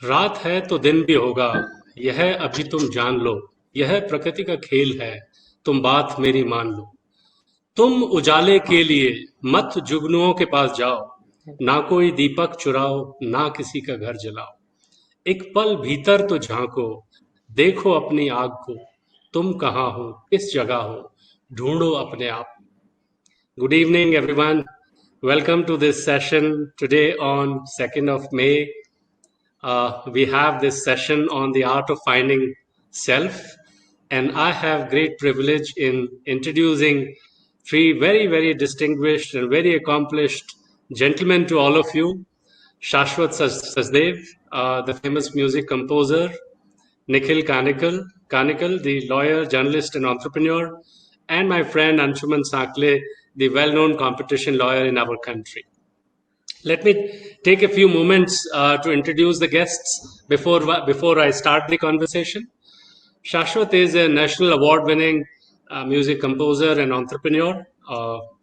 रात है तो दिन भी होगा, यह अभी तुम जान लो। यह प्रकृति का खेल है, तुम बात मेरी मान लो। तुम उजाले के लिए मत जुगनुओं के पास जाओ, ना कोई दीपक चुराओ, ना किसी का घर जलाओ। एक पल भीतर तो झांको, देखो अपनी आग को। तुम कहाँ हो, किस जगह हो, ढूंढो अपने आप। Good evening, everyone. Welcome to this session today on 2nd of May. We have this session on the art of finding self, and I have great privilege in introducing three very distinguished and very accomplished gentlemen to all of you. Shashwat Sachdev, the famous music composer, Nikhil Kanikal, the lawyer, journalist, and entrepreneur, and my friend Anshuman Sakle, the well-known competition lawyer in our country. Let me take a few moments to introduce the guests before I start the conversation. Shashwat is a national award-winning music composer and entrepreneur.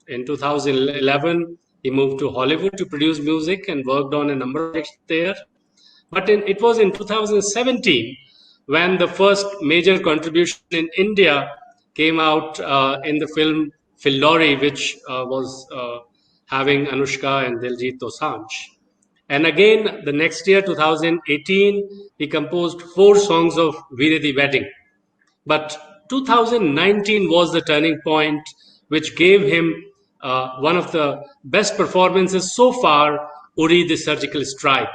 In 2011, he moved to Hollywood to produce music and worked on a number of projects there. But it was in 2017 when the first major contribution in India came out in the film Filori, which was having Anushka and Diljit Dosanjh. And again, the next year, 2018, he composed 4 songs of Veere the Wedding. But 2019 was the turning point, which gave him one of the best performances so far, Uri the Surgical Strike.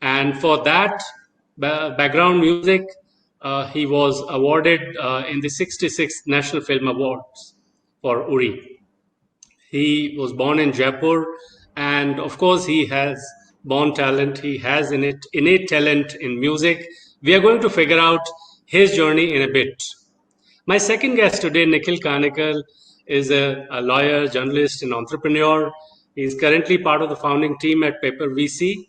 And for that background music, he was awarded in the 66th National Film Awards for Uri. He was born in Jaipur, and of course, he has born talent. He has innate talent in music. We are going to figure out his journey in a bit. My second guest today, Nikhil Kanikal, is a lawyer, journalist, and entrepreneur. He is currently part of the founding team at Paper VC.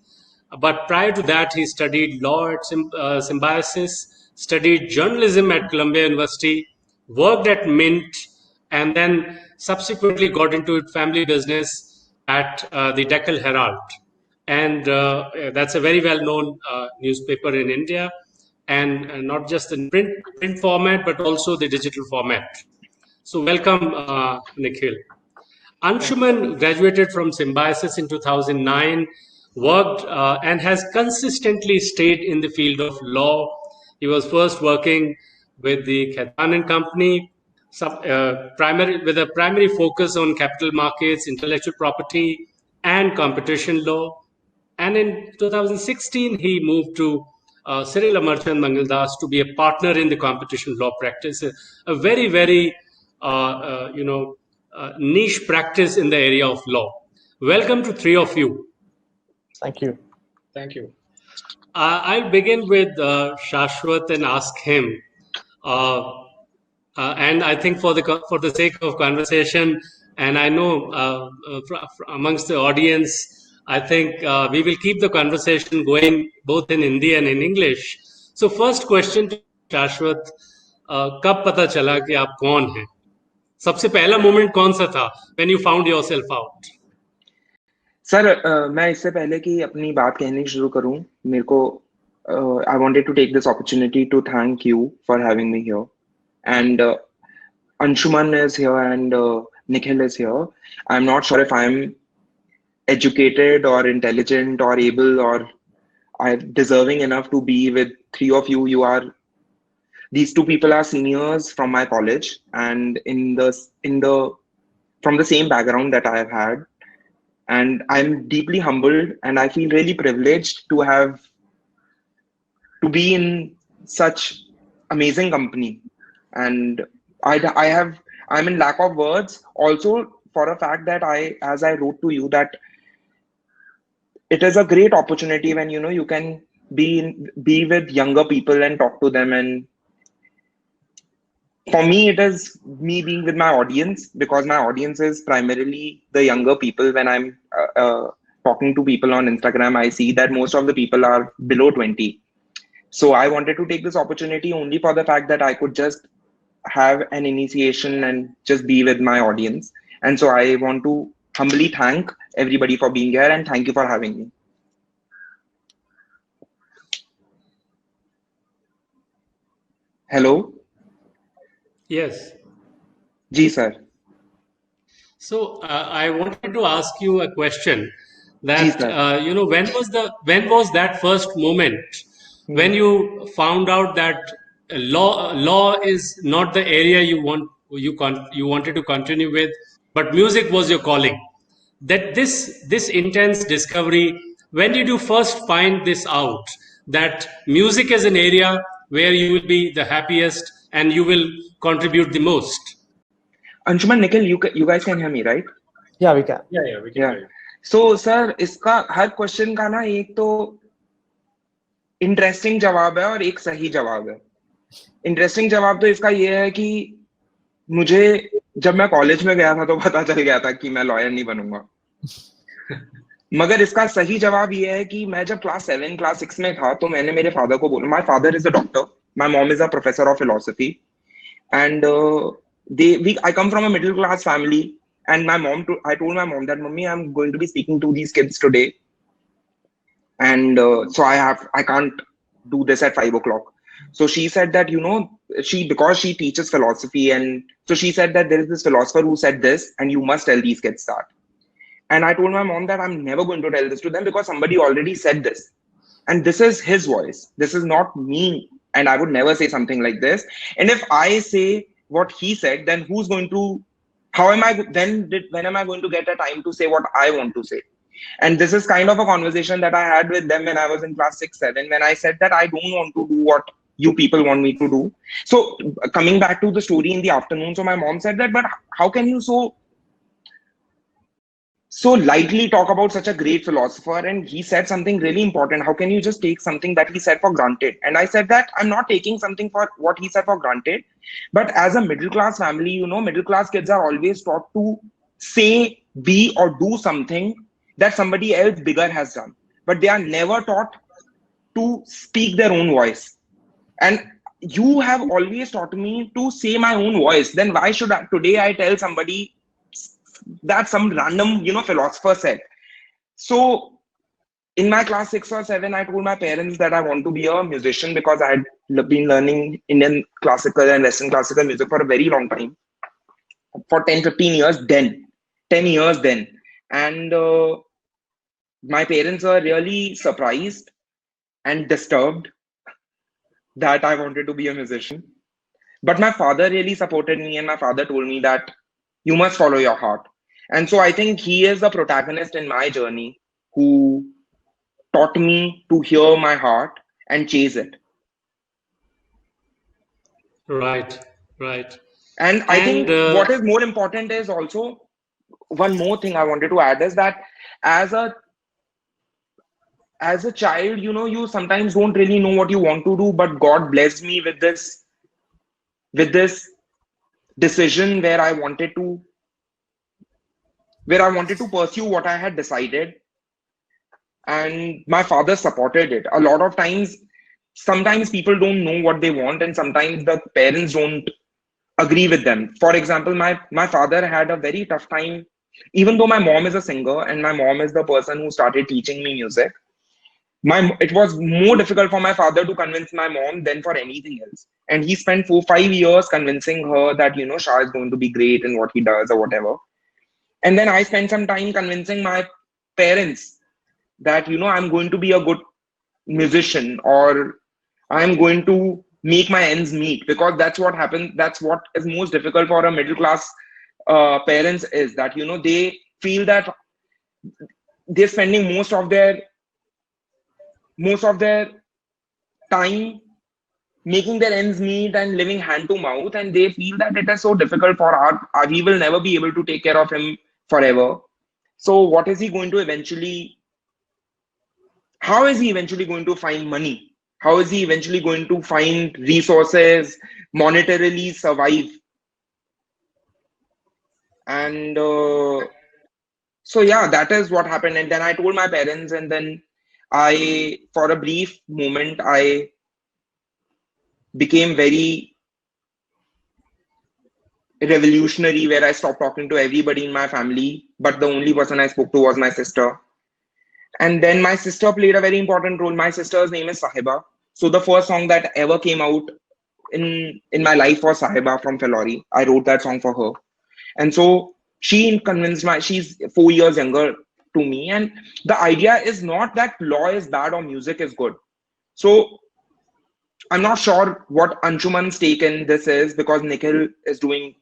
But prior to that, he studied law at Symbiosis, studied journalism at Columbia University, worked at Mint, and then subsequently got into family business at the Deccan Herald. And that's a very well-known newspaper in India, and not just in print format, but also the digital format. So welcome, Nikhil. Anshuman graduated from Symbiosis in 2009, worked and has consistently stayed in the field of law. He was first working with the Khaitan and Company, with a primary focus on capital markets, intellectual property, and competition law. And in 2016, he moved to Cyril Amarchand Mangaldas to be a partner in the competition law practice, a very niche practice in the area of law. Welcome to three of you. Thank you. Thank you. I'll begin with Shashwat and ask him. And I think for the sake of conversation, and I know amongst the audience, I think we will keep the conversation going both in Hindi and in English. So first question to Shashwat, कब पता चला कि आप कौन हैं? सबसे पहला moment कौन सा था when you found yourself out? Sir मैं इससे पहले कि अपनी बात कहनी शुरू करूं, मेरे को I wanted to take this opportunity to thank you for having me here. And Anshuman is here and Nikhil is here. I'm not sure if I'm educated or intelligent or able or I'm deserving enough to be with three of you. These two people are seniors from my college and from the same background that I have had. And I'm deeply humbled and I feel really privileged to be in such amazing company. And I'm in lack of words also for a fact that as I wrote to you, that it is a great opportunity when you can be with younger people and talk to them. And for me, it is me being with my audience, because my audience is primarily the younger people. When I'm talking to people on Instagram, I see that most of the people are below 20. So I wanted to take this opportunity only for the fact that I could just have an initiation and just be with my audience. And so I want to humbly thank everybody for being here and thank you for having me. Hello. Yes. जी sir. So I wanted to ask you a question जी that sir. when was that first moment when hmm. you found out that law is not the area you wanted to continue with, but music was your calling. That this intense discovery, when did you first find this out, that music is an area where you will be the happiest and you will contribute the most? Anshuman, Nikhil, you guys can hear me, right? Yeah, we can. Yeah, we can Yeah. hear you. So sir, इसका हर question का ना एक तो interesting जवाब है और एक सही जवाब है। इंटरेस्टिंग जवाब तो इसका ये है कि मुझे जब मैं कॉलेज में गया था तो पता चल गया था कि मैं लॉयर नहीं बनूंगा। मगर इसका सही जवाब ये है कि मैं जब क्लास 7 क्लास 6 में था तो मैंने मेरे फादर को बोला, my father is a doctor, my mom is a professor of philosophy, and I come from a middle class family, and I told my mom that, Mummy, I'm going to be speaking to these kids today, and so I can't do this at 5 o'clock. So she said that, because she teaches philosophy, and so she said that there is this philosopher who said this and you must tell these kids that. And I told my mom that I'm never going to tell this to them because somebody already said this, and this is his voice, this is not me, and I would never say something like this. And if I say what he said, then who's going to, how am I then, when am I going to get a time to say what I want to say? And this is kind of a conversation that I had with them when I was in class 6 7, when I said that I don't want to do what you people want me to do. So coming back to the story in the afternoon, so my mom said that, but how can you so lightly talk about such a great philosopher, and he said something really important, how can you just take something that he said for granted? And I said that I'm not taking something for what he said for granted, but as a middle class family, middle class kids are always taught to say, be, or do something that somebody else bigger has done, but they are never taught to speak their own voice. And you have always taught me to say my own voice, then why should today I tell somebody that some random philosopher said? So in my class 6 or 7, I told my parents that I want to be a musician because I had been learning Indian classical and Western classical music for a very long time, for 10-15 years then, 10 years then. And my parents were really surprised and disturbed that I wanted to be a musician. But my father really supported me, and my father told me that you must follow your heart. And so I think he is the protagonist in my journey who taught me to hear my heart and chase it. Right, right. And I think what is more important is also, one more thing I wanted to add is that as a child, you sometimes don't really know what you want to do, but God blessed me with this decision where I wanted to pursue what I had decided, and my father supported it. A lot of times, sometimes people don't know what they want, and sometimes the parents don't agree with them. For example, my father had a very tough time, even though my mom is a singer and my mom is the person who started teaching me music. It was more difficult for my father to convince my mom than for anything else, and he spent 4-5 years convincing her that Shah is going to be great in what he does or whatever. And then I spent some time convincing my parents that I'm going to be a good musician, or I'm going to make my ends meet, because that's what happens. That's what is most difficult for a middle class parents, is that they feel that they're spending most of their time making their ends meet and living hand to mouth, and they feel that it is so difficult for we will never be able to take care of him forever. So what is he going to eventually, how is he eventually going to find money? How is he eventually going to find resources, monetarily survive? And so yeah, that is what happened. And then I told my parents, and then for a brief moment, I became very revolutionary, where I stopped talking to everybody in my family, but the only person I spoke to was my sister. And then my sister played a very important role. My sister's name is Sahiba. So the first song that ever came out in my life was Sahiba from Filori. I wrote that song for her. And so she convinced she's 4 years younger to me. And the idea is not that law is bad or music is good. So I'm not sure what Anshuman's take in this is, because Nikhil is doing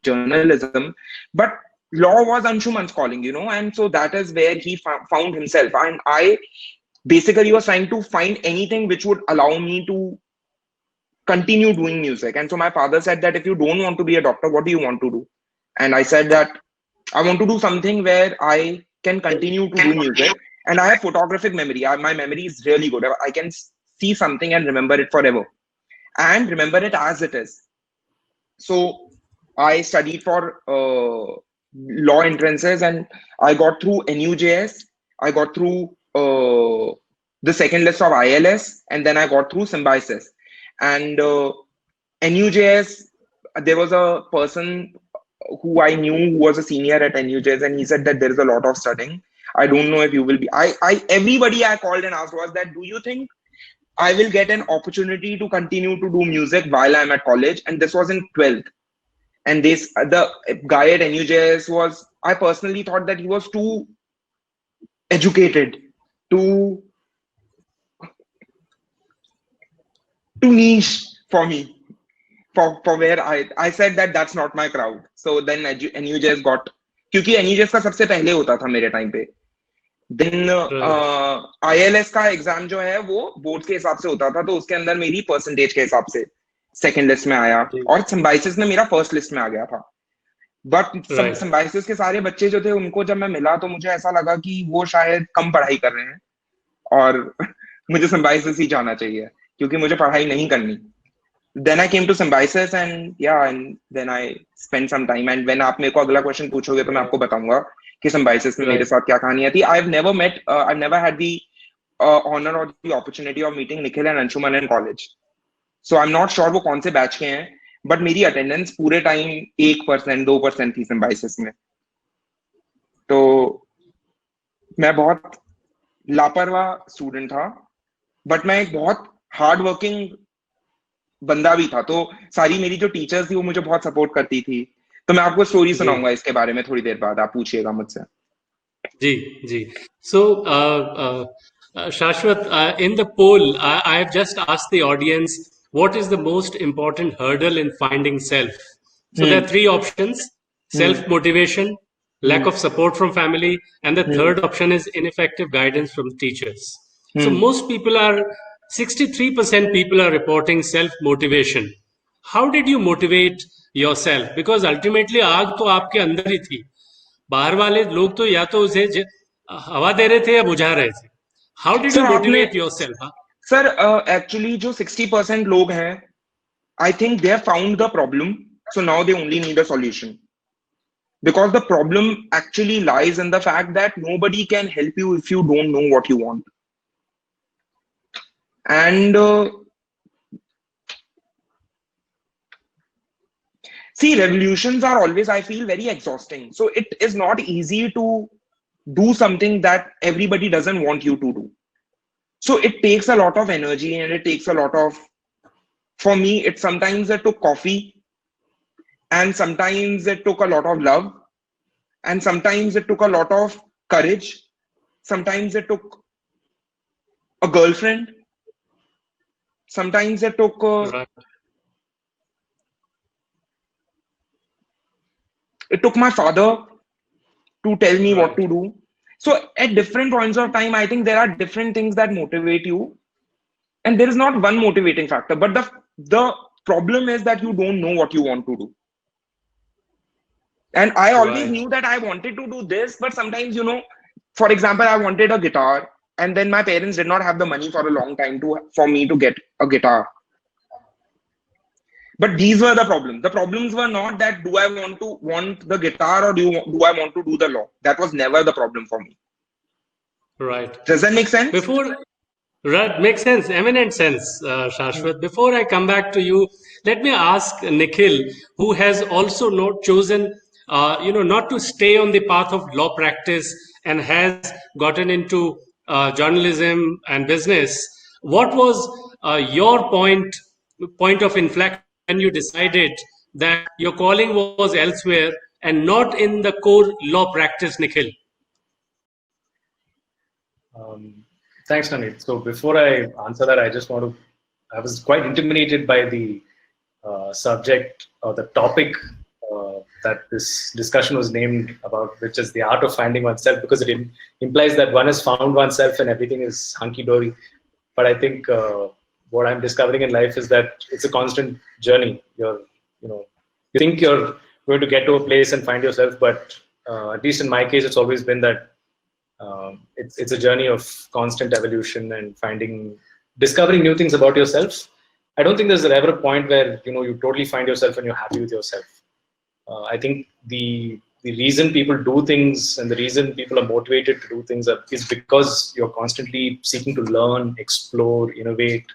journalism, but law was Anshuman's calling, and so that is where he found himself. And I basically was trying to find anything which would allow me to continue doing music. And so my father said that if you don't want to be a doctor, what do you want to do? And I said that I want to do something where I can continue to do music. And I have photographic memory. My memory is really good. I can see something and remember it forever and remember it as it is. So I studied for law entrances, and I got through NUJS. I got through the second list of ILS, and then I got through Symbiosis. And NUJS, there was a person who I knew who was a senior at NUJS, and he said that there is a lot of studying. I don't know if you will be. Everybody I called and asked was that, do you think I will get an opportunity to continue to do music while I'm at college? And this was in 12th. And the guy at NUJS was, I personally thought that he was too educated, too niche for me, for where I said that that's not my crowd. So then NUJS got, क्योंकि NUJS का सबसे पहले होता था मेरे time पे. Then ILS का exam जो है वो बोर्ड के हिसाब से होता था, तो उसके अंदर मेरी परसेंटेज के हिसाब से सेकंड लिस्ट में आया, और सिम्बाइसिस में मेरा फर्स्ट लिस्ट में आ गया था. बट सिम्बाइसिस के सारे बच्चे जो थे, उनको जब मैं मिला तो मुझे ऐसा लगा कि वो शायद कम पढ़ाई कर रहे हैं और मुझे सिम्बाइसिस ही जाना चाहिए क्योंकि मुझे पढ़ाई नहीं करनी. Then I came to Symbiosis, and then I spent some time. And when आप मेरे को अगला क्वेश्चन पूछोगे तो मैं आपको बताऊंगा कि Symbiosis में मेरे साथ क्या कहानी थी. I've never had the honor or the opportunity of meeting Nikhil and Anshuman in college. So I'm not sure वो कौन से बैच के हैं, but मेरी अटेंडेंस पूरे टाइम 1% 2% थी Symbiosis में. तो मैं बहुत लापरवाह स्टूडेंट था, बट मैं एक बहुत हार्ड वर्किंग बंदा भी था. तो सारी मेरी जो टीचर्स थी वो मुझे बहुत सपोर्ट करती थी. तो मैं आपको स्टोरी सुनाऊंगा इसके बारे में थोड़ी देर बाद, आप पूछिएगा मुझसे. जी जी. सो Shashwat, in the poll, I have just asked the audience, what is the most important hurdle in finding self? So there are three options: self-motivation, lack of support from family, and the third option is ineffective guidance from teachers. So most people 63% people are reporting self-motivation. How did you motivate yourself? Because ultimately आग तो आपके अंदर ही थी. बाहर वाले लोग तो या तो उसे हवा दे रहे थे या बुझा रहे थे. How did you motivate yourself? Sir actually जो 60% लोग हैं, I think they have found the problem, so now they only need a solution. Because the problem actually lies in the fact that nobody can help you if you don't know what you want. And see, revolutions are always, I feel, very exhausting. So it is not easy to do something that everybody doesn't want you to do. So it takes a lot of energy, and it takes a lot of, for me, sometimes it took coffee, and sometimes it took a lot of love, and sometimes it took a lot of courage. Sometimes it took a girlfriend. Sometimes it took it took my father to tell me what to do. So at different points of time, I think there are different things that motivate you, and there is not one motivating factor. But the problem is that you don't know what you want to do. And I always knew that I wanted to do this, but sometimes, for example, I wanted a guitar, and then my parents did not have the money for a long time for me to get a guitar. But these were the problems. The problems were not that do I want the guitar, or do I want to do the law? That was never the problem for me. Right. Does that make sense? Right, makes sense, eminent sense, Shashwat. Before I come back to you, let me ask Nikhil, who has also chosen, not to stay on the path of law practice and has gotten into journalism and business. What was your point point of inflection when you decided that your calling was elsewhere and not in the core law practice, Nikhil? Thanks, Nanit. So before I answer that, I was quite intimidated by the subject or the topic that this discussion was named about, which is the art of finding oneself, because it implies that one has found oneself and everything is hunky-dory. But I think what I'm discovering in life is that it's a constant journey. You think you're going to get to a place and find yourself, but at least in my case, it's always been that it's a journey of constant evolution and discovering new things about yourself. I don't think there's ever a point where you totally find yourself and you're happy with yourself. I think the reason people do things and the reason people are motivated to do things is because you're constantly seeking to learn, explore, innovate.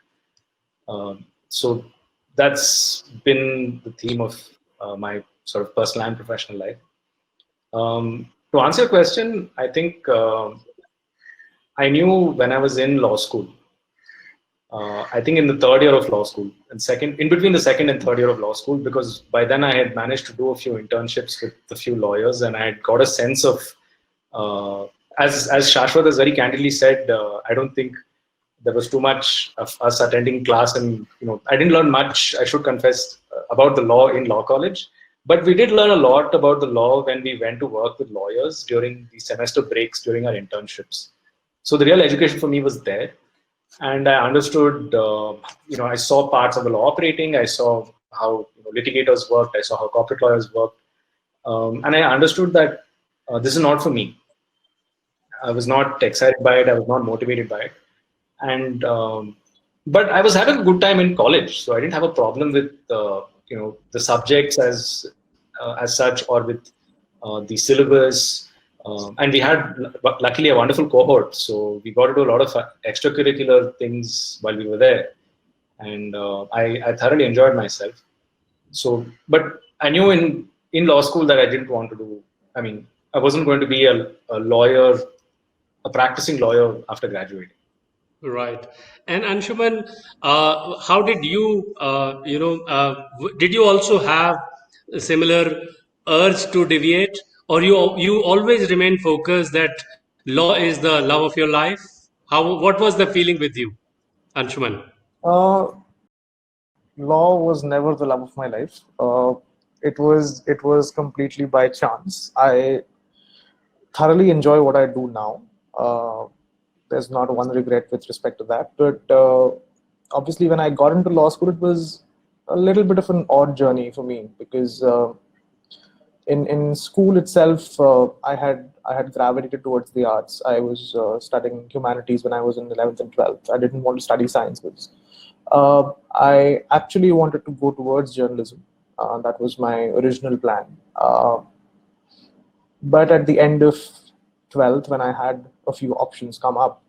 So that's been the theme of my sort of personal and professional life. To answer your question, I think I knew when I was in law school. I think in the third year of law school, and in between the second and third year of law school, because by then I had managed to do a few internships with a few lawyers, and I had got a sense of, as Shashwat has very candidly said, I don't think there was too much of us attending class, and I didn't learn much, I should confess, about the law in law college. But we did learn a lot about the law when we went to work with lawyers during the semester breaks during our internships. So the real education for me was there. And I understood, I saw parts of the law operating. I saw how litigators worked. I saw how corporate lawyers worked. And I understood that this is not for me. I was not excited by it. I was not motivated by it. And but I was having a good time in college, so I didn't have a problem with the subjects as such, or with the syllabus. And we had, luckily, a wonderful cohort, so we got to do a lot of extracurricular things while we were there, and I thoroughly enjoyed myself. So, but I knew in law school that I didn't want to do. I mean, I wasn't going to be a lawyer, a practicing lawyer after graduating. Right. And Anshuman, how did you, did you also have a similar urge to deviate, or you always remain focused that law is the love of your life? What was the feeling with you, Anshuman? Law was never the love of my life. It was completely by chance. I thoroughly enjoy what I do now. There's not one regret with respect to that. But obviously, when I got into law school, it was a little bit of an odd journey for me, because in school itself, I had gravitated towards the arts. I was studying humanities when I was in 11th and 12th. I didn't want to study sciences. I actually wanted to go towards journalism. That was my original plan. But at the end of 12th, when I had a few options come up,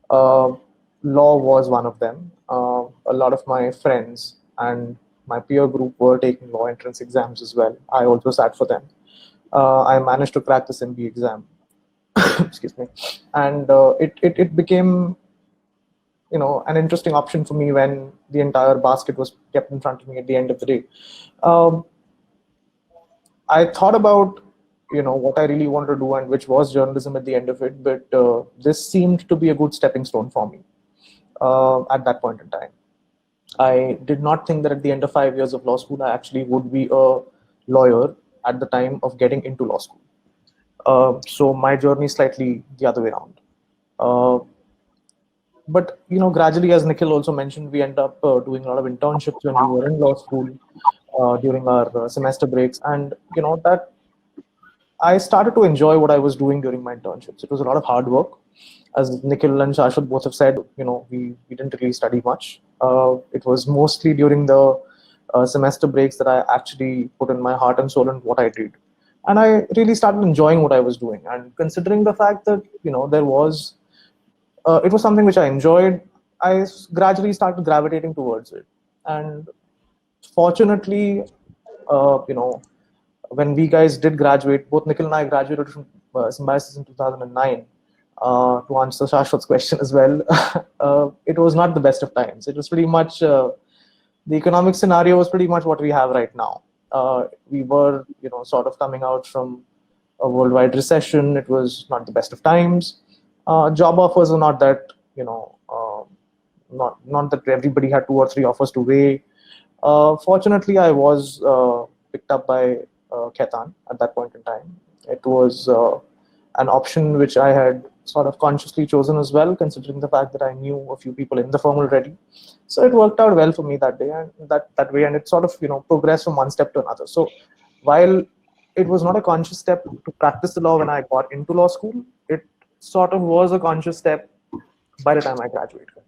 law was one of them. A lot of my friends and my peer group were taking law entrance exams as well. I also sat for them. I managed to crack this MBA exam. Excuse me. And it became, an interesting option for me when the entire basket was kept in front of me at the end of the day. I thought about, what I really wanted to do, and which was journalism at the end of it. But this seemed to be a good stepping stone for me at that point in time. I did not think that at the end of 5 years of law school, I actually would be a lawyer at the time of getting into law school. So my journey is slightly the other way around. But gradually, as Nikhil also mentioned, we end up doing a lot of internships when we were in law school during our semester breaks, and that I started to enjoy what I was doing during my internships. It was a lot of hard work. As Nikhil and Shashwat both have said, we didn't really study much. It was mostly during the semester breaks that I actually put in my heart and soul in what I did. And I really started enjoying what I was doing. And considering the fact that, it was something which I enjoyed, I gradually started gravitating towards it. And fortunately, when we guys did graduate, both Nikhil and I graduated from Symbiosis in 2009. To answer Shashwat's question as well, it was not the best of times. It was pretty much the economic scenario was pretty much what we have right now. We were, sort of coming out from a worldwide recession. It was not the best of times. Job offers were not that, not that everybody had 2 or 3 offers to weigh. Fortunately, I was picked up by Khaitan at that point in time. It was an option which I had sort of consciously chosen as well, considering the fact that I knew a few people in the firm already. So it worked out well for me that day and that way, and it sort of progressed from one step to another. So while it was not a conscious step to practice the law when I got into law school, it sort of was a conscious step by the time I graduated.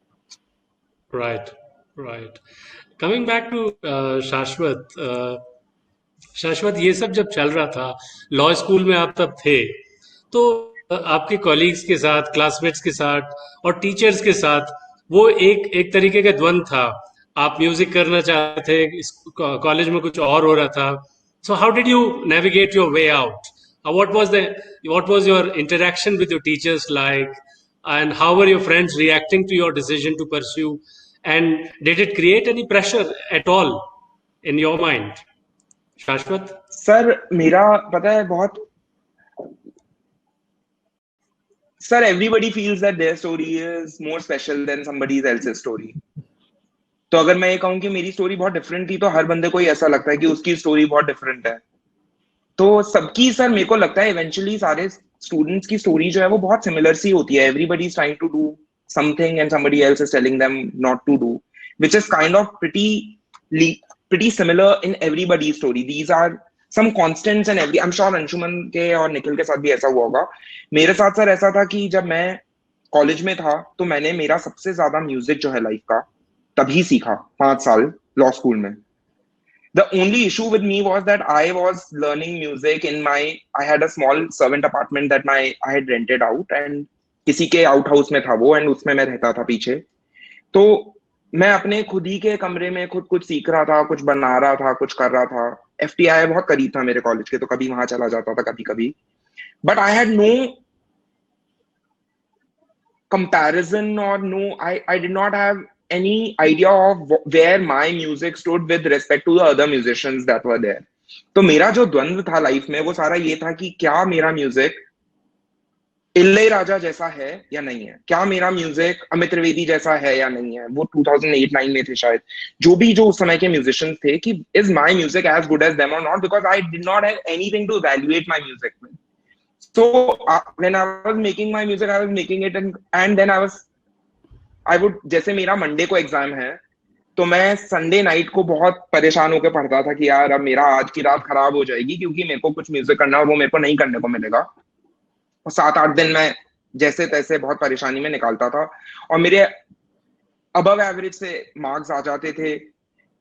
Right. Coming back to शाश्वत, ये सब जब चल रहा था, law school में आप तब थे, तो आपके कॉलीग्स के साथ, क्लासमेट्स के साथ और टीचर्स के साथ वो एक तरीके का द्वंद था. आप म्यूजिक करना चाहते थे, कॉलेज में कुछ और हो रहा था. So how did you navigate your way out? What was your interaction with your teachers like, and how were your friends reacting to your decision to pursue, and did it create any pressure at all in your mind? शाश्वत sir, मेरा पता है बहुत sir, everybody feels that their story is more special than somebody else's story. तो अगर मैं ये कहूँ कि मेरी स्टोरी बहुत डिफरेंट थी, तो हर बंदे को ही ऐसा लगता है कि उसकी स्टोरी बहुत डिफरेंट है. तो सबकी सर मेरे को लगता है इवेंचुअली सारे स्टूडेंट्स की स्टोरी जो है वो बहुत सिमिलर सी होती है. Everybody is trying to do something and somebody else is telling them not to do, which is kind of pretty similar in everybody's story. These are some constants and I'm sure Anshuman के और निखिल के साथ भी ऐसा हुआ होगा. मेरे साथ सर ऐसा था कि जब मैं कॉलेज में था तो मैंने मेरा सबसे ज्यादा म्यूजिक जो है लाइफ का तभी सीखा 5 साल लॉ स्कूल में. The only issue with me was that I was learning music I had a small servant apartment that I had rented out, and किसी के आउट हाउस में था वो, एंड उसमें मैं रहता था पीछे. तो मैं अपने खुद ही के कमरे में खुद कुछ सीख रहा था, कुछ बना रहा था, कुछ कर रहा था. FTI बहुत करीब था मेरे कॉलेज के, तो कभी वहां चला जाता था, कभी. But I had no comparison or I did not have any idea of where my music stood with respect to the other musicians that were there. तो मेरा जो द्वंद्व था लाइफ में वो सारा ये था कि क्या मेरा म्यूजिक इलैयाराजा जैसा है या नहीं है, क्या मेरा म्यूजिक अमित त्रिवेदी जैसा है या नहीं है. वो 2008-9 में थे शायद, जो उस समय के म्यूजिशियंस थे, कि is my music as good as them और not, because I did not have anything to evaluate my music with. So when I was making my music, I was making it and then I would, जैसे मेरा Monday को exam है तो मैं Sunday night को बहुत परेशान होकर पढ़ता था कि यार अब मेरा आज की रात खराब हो जाएगी, क्योंकि मेरे को कुछ म्यूजिक करना है और वो मेरे को नहीं करने को मिलेगा. और 7-8 दिन मैं जैसे तैसे बहुत परेशानी में निकालता था, और मेरे अबव एवरेज से मार्क्स आ जाते थे.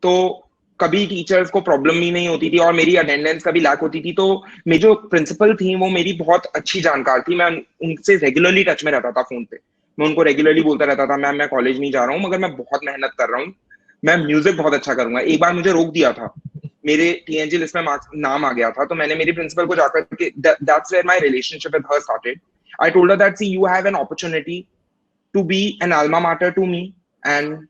तो कभी टीचर्स को प्रॉब्लम ही नहीं होती थी और मेरी अटेंडेंस कभी लैक होती थी. तो मेरी जो प्रिंसिपल थी वो मेरी बहुत अच्छी जानकार थी. मैं उनसे रेगुलरली टच में रहता था फोन पे. मैं उनको रेगुलरली बोलता रहता था, मैम मैं कॉलेज नहीं जा रहा हूँ मगर मैं बहुत मेहनत कर रहा हूँ, मैं म्यूजिक बहुत अच्छा करूंगा. एक बार मुझे रोक दिया था, मेरे TNG लिस्ट में नाम आ गया था, तो मैंने मेरी प्रिंसिपल को जाकर के, that's where my relationship with her started. I told her that see, you have an opportunity to be an alma mater to me and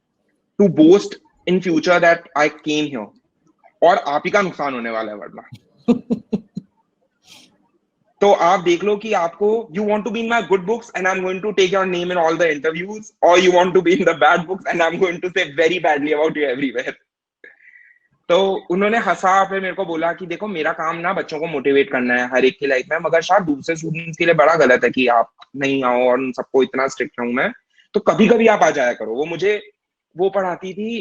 to boast in future that I came here. और आप ही का नुकसान होने वाला है वरना. तो आप देख लो कि आपको you want to be in my good books and I'm going to take your name in all the interviews, or you want to be in the bad books and I'm going to say very badly about you everywhere. तो उन्होंने हंसा, फिर मेरे को बोला कि देखो मेरा काम ना बच्चों को मोटिवेट करना है हर एक की लाइफ में, मगर शायद दूसरे स्टूडेंट्स के लिए बड़ा गलत है कि आप नहीं आओ और उन सबको इतना स्ट्रिक्ट रहूं मैं, तो कभी कभी आप आ जाया करो. वो मुझे वो पढ़ाती थी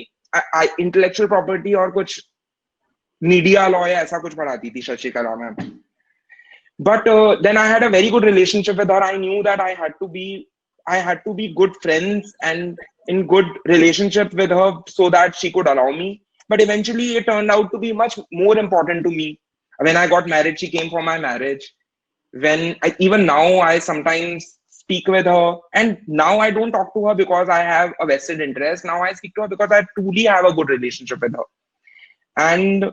इंटेलेक्चुअल प्रॉपर्टी और कुछ मीडिया लॉ या ऐसा कुछ पढ़ाती थी, Shashikala ma'am. But then I had a very good relationship with her. I knew that I had to be good friends and in good relationship with her so that she could allow me. But eventually it turned out to be much more important to me. When I got married, she came for my marriage. Even now I sometimes speak with her, and now I don't talk to her because I have a vested interest. Now I speak to her because I truly have a good relationship with her. And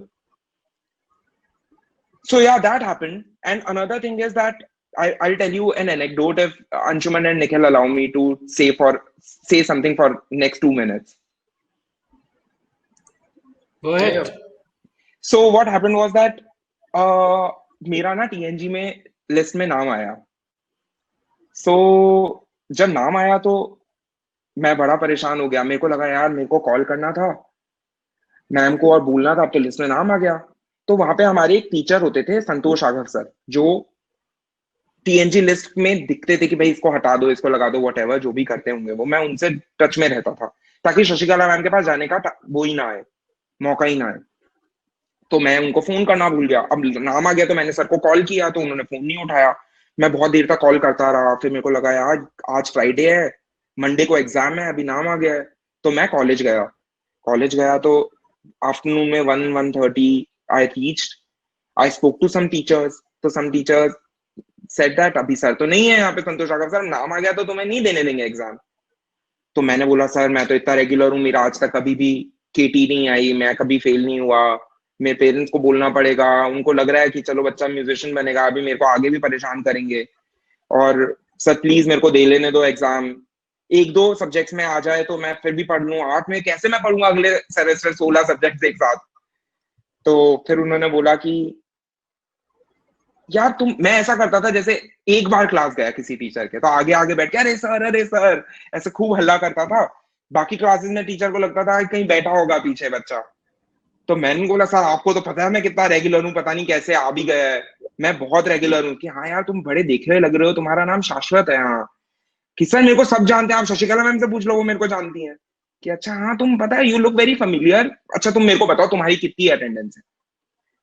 so yeah, that happened. And another thing is that I'll tell you an anecdote if Anshuman and Nikhil allow me to say something for next 2 minutes. Go ahead. So what happened was that मेरा ना TNG में list में नाम आया. So जब नाम आया तो मैं बड़ा परेशान हो गया. मेरे को लगा यार मेरे को कॉल करना था मैम को और बोलना था, अब तो लिस्ट में नाम आ गया. तो वहां पे हमारे एक टीचर होते थे, संतोष आघर सर, जो TNG लिस्ट में दिखते थे कि भाई इसको हटा दो, इसको लगा दो, व्हाटएवर जो भी करते होंगे वो. मैं उनसे टच में रहता था ताकि शशिकला मैम के पास जाने का वो ही ना आए, मौका ही ना आए. तो मैं उनको फोन करना भूल गया. अब नाम आ गया तो मैंने सर को कॉल किया तो उन्होंने फोन नहीं उठाया. मैं बहुत देर तक कॉल करता रहा. फिर मेरे को लगा यार आज फ्राइडे है, मंडे को एग्जाम है, अभी नाम आ गया है. तो मैं कॉलेज गया तो आफ्टरनून में 1:30 I reached. I spoke to some teachers. तो सम टीचर्स सेड दैट अभी सर तो नहीं है यहाँ पे, संतोष आगर सर, नाम आ गया तो तुम्हें नहीं देने देंगे एग्जाम. तो मैंने बोला सर मैं तो इतना रेगुलर हूँ, मेरा आज तक कभी भी केटी नहीं आई, मैं कभी फेल नहीं हुआ. मेरे पेरेंट्स को बोलना पड़ेगा, उनको लग रहा है कि चलो बच्चा म्यूजिशियन बनेगा, अभी मेरे को आगे भी परेशान करेंगे. और सर प्लीज मेरे को दे लेने दो एग्जाम. 1-2 सब्जेक्ट्स में आ जाए तो मैं फिर भी पढ़ लूँ, 8 में कैसे मैं पढ़ूंगा अगले सेमेस्टर 16 सब्जेक्ट्स एक साथ. तो फिर उन्होंने बोला कि यार मैं ऐसा करता था जैसे एक बार क्लास गया किसी टीचर के तो आगे आगे बैठ के अरे सर ऐसे खूब हल्ला करता था. बाकी क्लासेस में टीचर को लगता था कहीं बैठा होगा पीछे बच्चा. तो मैंने बोला सर आपको तो पता है मैं कितना रेगुलर हूँ, पता नहीं कैसे आ भी गया है. मैं बहुत रेगुलर हूँ. कि हाँ यार तुम बड़े देखे हुए लग रहे हो, तुम्हारा नाम शाश्वत है. हाँ कि सर मेरे को सब जानते हैं, आप शशिकला मैम से पूछ लो वो मेरे को जानती है. कि अच्छा हाँ तुम पता है, यू लुक वेरी फेमिलियर. अच्छा तुम मेरे को बताओ तुम्हारी कितनी अटेंडेंस है.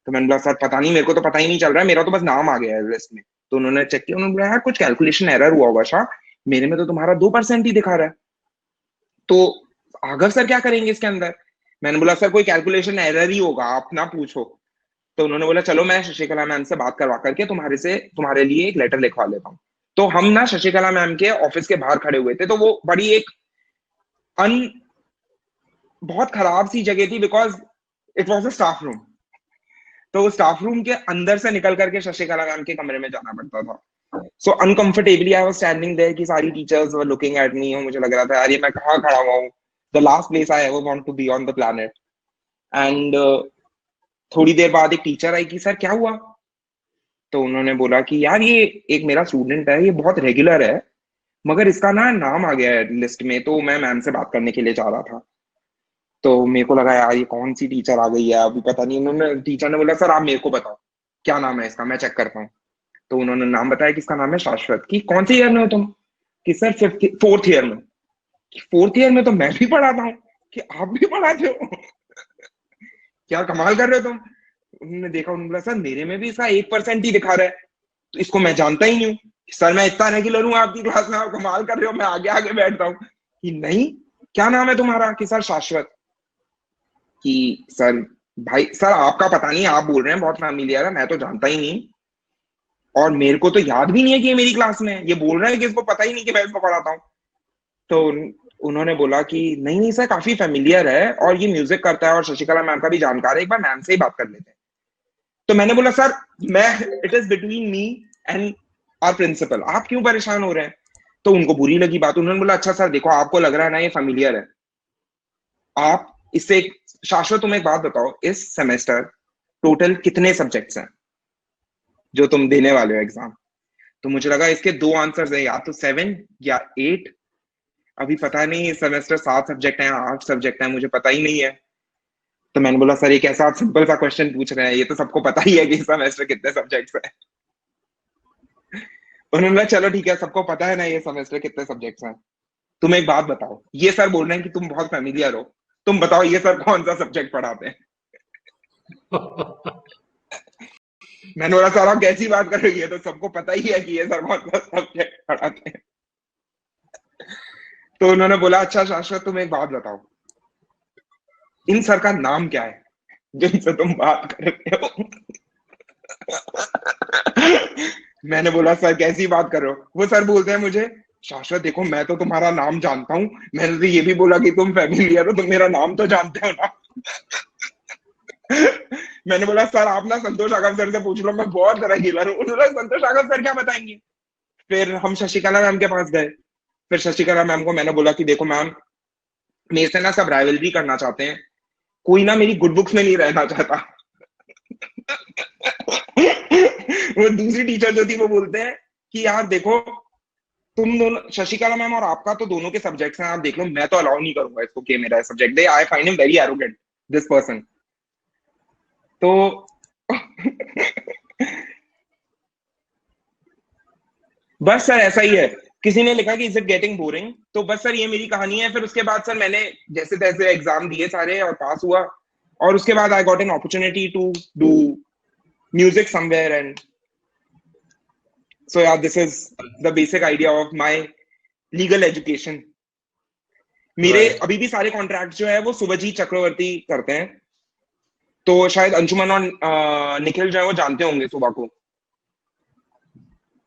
तो मैंने बोला सर पता नहीं, मेरे को तो पता ही नहीं चल रहा है, मेरा तो बस नाम आ गया है लिस्ट में. तो उन्होंने चेक किया, उन्होंने बोला यार कुछ कैलकुलेशन एरर हुआ होगा शाह, मेरे में तो तुम्हारा 2% ही दिखा रहा है. तो आगर सर क्या करेंगे इसके अंदर. मैंने बोला सर कोई कैलकुलेशन एरर ही होगा, आप ना पूछो. तो उन्होंने बोला चलो मैं शशिकला मैम से बात करवा करके तुम्हारे लिए एक लेटर लिखवा लेता हूँ. तो हम ना शशिकला मैम के ऑफिस के बाहर खड़े हुए थे. तो वो बड़ी एक बहुत खराब सी जगह थी, because it was a staff room. तो स्टाफ रूम के अंदर से निकल करके शशिकला मैम के कमरे में जाना पड़ता था. So uncomfortably I was standing there कि सारी teachers were looking at me और मुझे लग रहा था यार ये मैं कहाँ खड़ा हुआ हूँ. The last place I ever want to be on the planet. And थोड़ी देर बाद एक टीचर आई कि सर क्या हुआ. तो उन्होंने बोला कि यार ये एक मेरा स्टूडेंट है, ये बहुत रेगुलर है, मगर इसका ना नाम आ गया है लिस्ट में, तो मैं मैम से बात करने के लिए जा रहा था. तो मेरे को लगा यार ये कौन सी टीचर आ गई है, अभी पता नहीं. उन्होंने टीचर ने बोला सर आप मेरे को बताओ क्या नाम है इसका, मैं चेक करता हूँ. तो उन्होंने नाम बताया कि इसका नाम है शाश्वत. कि कौन से ईयर में हो तुम. कि सर 4th ईयर में. 4th ईयर में तो मैं भी पढ़ाता हूँ. कि आप भी पढ़ाते हो. क्या कमाल कर रहे हो तुम. उन्होंने देखा, उन्होंने बोला सर मेरे में भी इसका 1% ही दिखा रहा है, तो इसको मैं जानता ही नहीं हूँ. सर मैं इतना रेगुलर हूँ आपकी क्लास में, आप कमाल कर रहे हो, मैं आगे आगे बैठता हूँ. कि नहीं क्या नाम है तुम्हारा. कि सर शाश्वत. कि सर भाई सर आपका पता नहीं, आप बोल रहे हैं बहुत फैमिलियर है, मैं तो जानता ही नहीं, और मेरे को तो याद भी नहीं है कि ये मेरी क्लास में है. ये बोल रहा है कि इसको पता ही नहीं कि मैं इसको पढ़ाता हूँ. तो उन्होंने बोला कि नहीं नहीं सर काफी फेमिलियर है और ये म्यूजिक करता है और शशिकला मैम का भी जानकार है, एक बार मैम से ही बात कर लेते हैं. तो मैंने बोला sir it is between me and our principal, आप क्यों परेशान हो रहे हैं. तो उनको बुरी लगी बात. उन्होंने बोला अच्छा सर देखो आपको लग रहा है ना ये फेमिलियर है, आप इससे शाश्वत तुम एक बात बताओ, इस सेमेस्टर टोटल कितने सब्जेक्ट्स हैं जो तुम देने वाले हो एग्जाम. तो मुझे लगा इसके 2 आंसर्स है, या तो 7 या 8. अभी पता नहीं इस सेमेस्टर 7 सब्जेक्ट हैं 8 सब्जेक्ट हैं, मुझे पता ही नहीं है. तो मैंने बोला सर एक ऐसा सिंपल सा क्वेश्चन पूछ रहे हैं, ये तो सबको पता ही है कि इस सेमेस्टर कितने सब्जेक्ट्स हैं. उन्होंने बोला चलो ठीक है, सबको पता है ना ये सेमेस्टर कितने सब्जेक्ट्स हैं, तुम एक बात बताओ, ये सर बोल रहे हैं कि तुम बहुत फेमिलियर हो, तुम बताओ ये सर कौन सा सब्जेक्ट पढ़ाते हैं. मैंने बोला सर आप कैसी बात कर रही है, तो सबको पता ही है कि ये सर कौन सा सब्जेक्ट पढ़ाते हैं. तो उन्होंने बोला अच्छा शाश्वत तुम एक बात बताओ, इन सर का नाम क्या है जिनसे तुम बात करते हो. मैंने बोला सर कैसी बात कर रहे हो. वो सर बोलते हैं मुझे शाश्वत देखो मैं तो तुम्हारा नाम जानता हूँ, मैंने तो ये भी बोला कि तुम फेमिलियर हो, तुम मेरा नाम तो जानते हो ना. मैंने बोला सर आप ना संतोष आगम सर से पूछ लो, मैं बहुत रेगुलर हूँ. उन्होंने संतोष आगम सर क्या बताएंगे. फिर हम शशिकला मैम के पास गए. फिर शशिकला मैम को मैंने बोला कि देखो मैम मेरे से ना सब राइवलरी करना चाहते हैं, कोई ना मेरी गुड बुक्स में नहीं रहना चाहता। वो दूसरी टीचर जो थी वो बोलते हैं कि यार देखो, तुम दोनों, शशिकला मैम और आपका तो दोनों के सब्जेक्ट्स हैं, आप देख लो, मैं तो अलाउ नहीं करूंगा इसको कि मेरा subject they. I find him very arrogant this person. तो बस सर ऐसा ही है। किसी ने लिखा कि इज इट गेटिंग बोरिंग, तो बस सर ये मेरी कहानी है। फिर उसके बाद सर मैंने जैसे तैसे एग्जाम दिए सारे और पास हुआ, और उसके बाद I got an opportunity to do music somewhere, and so yeah, this is the basic idea of my legal education. मेरे Right. अभी भी सारे कॉन्ट्रैक्ट जो है वो सुभजीत चक्रवर्ती करते हैं, तो शायद अंशुमन और निखिल जो है वो जानते होंगे सुबह को।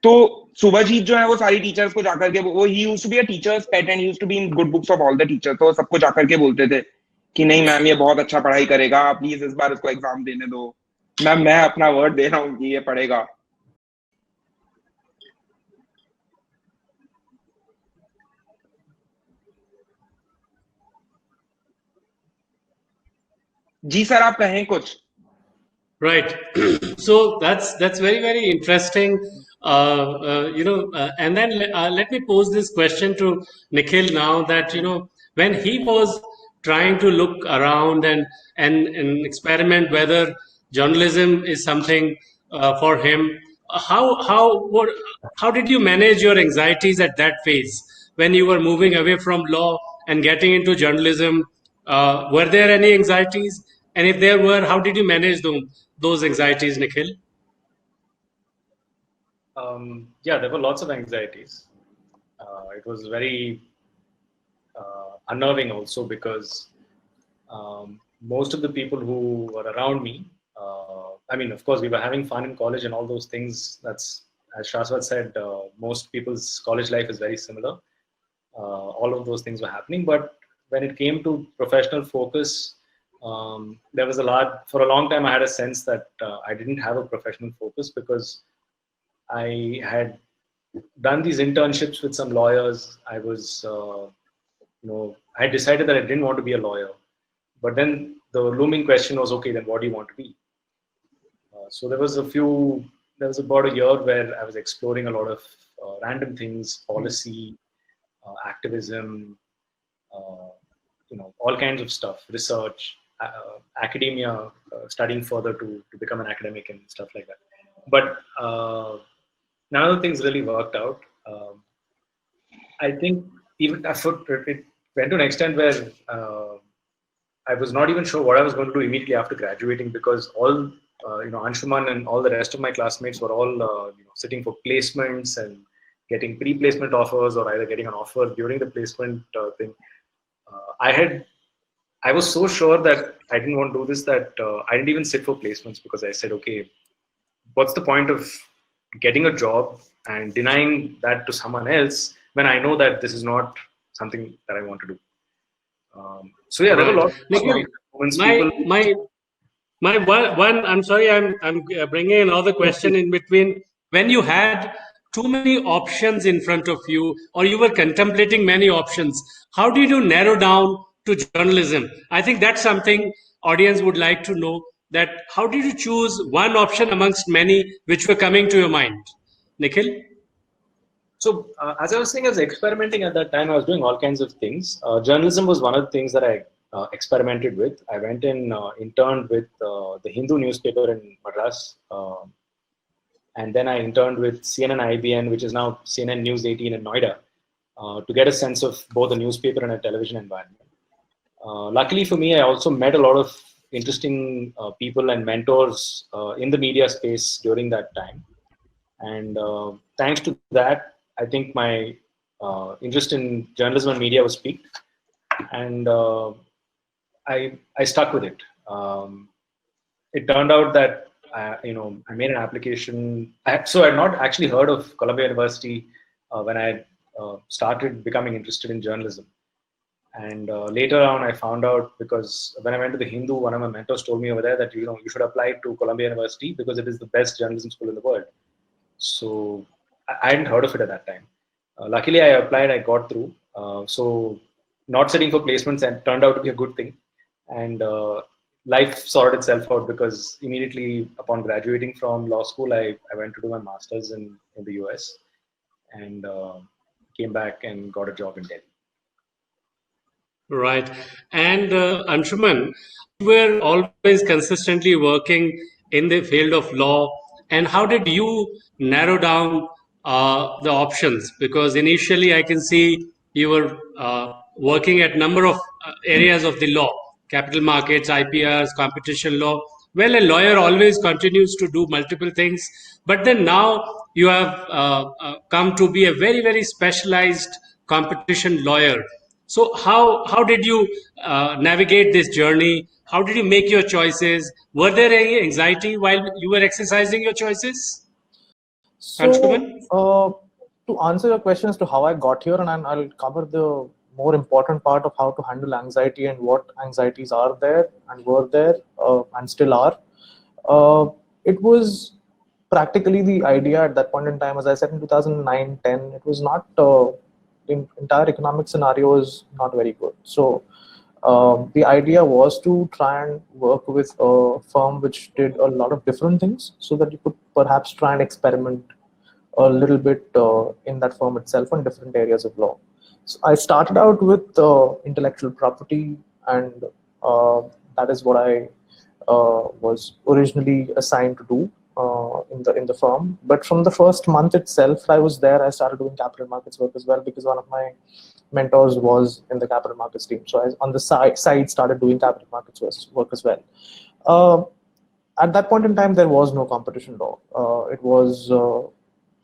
तो सुभजीत जो है वो सारी टीचर्स को जाकर के, वो ही used to be a teacher's pet and used to be in good books of all the teachers, तो सबको जाकर के बोलते थे कि नहीं मैम ये बहुत अच्छा पढ़ाई करेगा, प्लीज इस बार इसको एग्जाम देने दो मैम, मैं अपना वर्ड दे रहा हूँ कि ये पढ़ेगा। जी सर आप कहें कुछ। Right. So that's very interesting. And then let me pose this question to Nikhil now, that when he was trying to look around and experiment whether journalism is something for him, how did you manage your anxieties at that phase when you were moving away from law and getting into journalism? Were there any anxieties? And if there were, how did you manage those anxieties, Nikhil? Yeah, there were lots of anxieties. It was very unnerving also, because most of the people who were around me, I mean, of course, we were having fun in college and all those things. That's, as Shashwat said, most people's college life is very similar. All of those things were happening. But when it came to professional focus, there was for a long time, I had a sense that I didn't have a professional focus, because I had done these internships with some lawyers. I was, I had decided that I didn't want to be a lawyer. But then the looming question was, okay, then what do you want to be? So there was about a year where I was exploring a lot of random things, policy, activism, all kinds of stuff, research, academia, studying further to become an academic and stuff like that. But none of the things really worked out. I think even it went to an extent where I was not even sure what I was going to do immediately after graduating, because all Anshuman and all the rest of my classmates were all sitting for placements and getting pre-placement offers, or either getting an offer during the placement thing. I was so sure that I didn't want to do this that I didn't even sit for placements, because I said, okay, what's the point of getting a job and denying that to someone else when I know that this is not something that I want to do? So yeah, there were lots of moments. My one. I'm sorry, I'm bringing another question in between. When you had too many options in front of you, or you were contemplating many options, how did you narrow down to journalism? I think that's something audience would like to know. That how did you choose one option amongst many which were coming to your mind, Nikhil? So as I was saying, I was experimenting at that time. I was doing all kinds of things. Journalism was one of the things that I experimented with. I went in, interned with the Hindu newspaper in Madras, and then I interned with CNN IBN, which is now CNN News 18 in Noida, to get a sense of both a newspaper and a television environment. Luckily for me, I also met a lot of interesting people and mentors in the media space during that time. And thanks to that, I think my interest in journalism and media was piqued, and I stuck with it. It turned out that I made an application. So I had not actually heard of Columbia University when I had started becoming interested in journalism. And later on, I found out, because when I went to the Hindu, one of my mentors told me over there that you should apply to Columbia University because it is the best journalism school in the world. So I hadn't heard of it at that time. Luckily, I applied. I got through. So not sitting for placements and turned out to be a good thing. and life sorted itself out because immediately upon graduating from law school, I went to do my master's in the US, and came back and got a job in Delhi. Right. And Anshuman, you were always consistently working in the field of law. And how did you narrow down the options? Because initially I can see you were working at number of areas of the law, capital markets, IPRs, competition law. Well, a lawyer always continues to do multiple things, but then now you have come to be a very, very specialized competition lawyer. So how did you navigate this journey? How did you make your choices? Were there any anxiety while you were exercising your choices, So, Anshuman? to answer your question as to how I got here, and I'll cover the more important part of how to handle anxiety and what anxieties are there and were there and still are. It was practically the idea at that point in time, as I said in 2009-10, it was not, the entire economic scenario was not very good. So, the idea was to try and work with a firm which did a lot of different things so that you could perhaps try and experiment a little bit in that firm itself on different areas of law. So I started out with intellectual property, and that is what I was originally assigned to do in the firm. But from the first month itself, I was there. I started doing capital markets work as well because one of my mentors was in the capital markets team. So I, on the side started doing capital markets work as well. Uh, at that point in time, there was no competition law. It was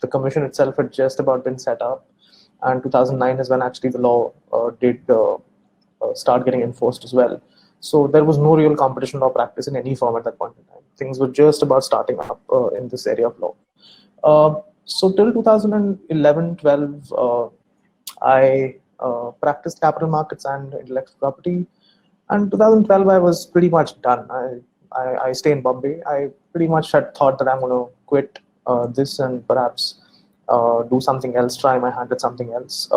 the commission itself had just about been set up, and 2009 is when actually the law did start getting enforced as well. So there was no real competition law practice in any firm at that point in time. Things were just about starting up in this area of law. So till 2011-12, I practiced capital markets and intellectual property. And 2012, I was pretty much done. I stay in Bombay. I pretty much had thought that I'm going to quit this and perhaps do something else, try my hand at something else.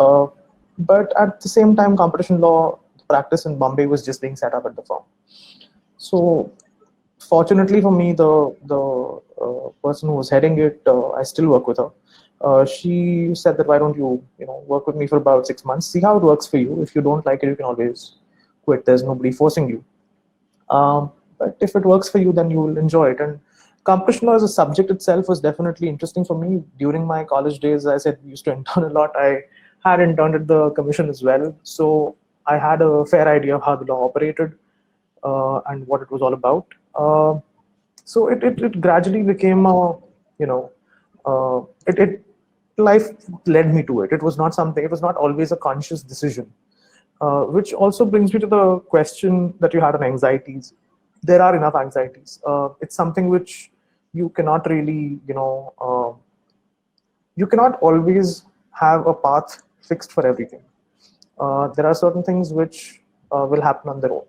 But at the same time, competition law practice in Bombay was just being set up at the firm. So fortunately for me, the person who was heading it, I still work with her. She said that why don't you work with me for about 6 months, see how it works for you. If you don't like it, you can always quit. There's nobody forcing you. But if it works for you, then you will enjoy it. And competition law as a subject itself was definitely interesting for me. During my college days, I said, we used to intern a lot. I had interned at the commission as well. So I had a fair idea of how the law operated and what it was all about. So it gradually became life led me to it. It was not something, it was not always a conscious decision. Which also brings me to the question that you had on anxieties. There are enough anxieties. It's something which you cannot really, you cannot always have a path fixed for everything. There are certain things which will happen on their own.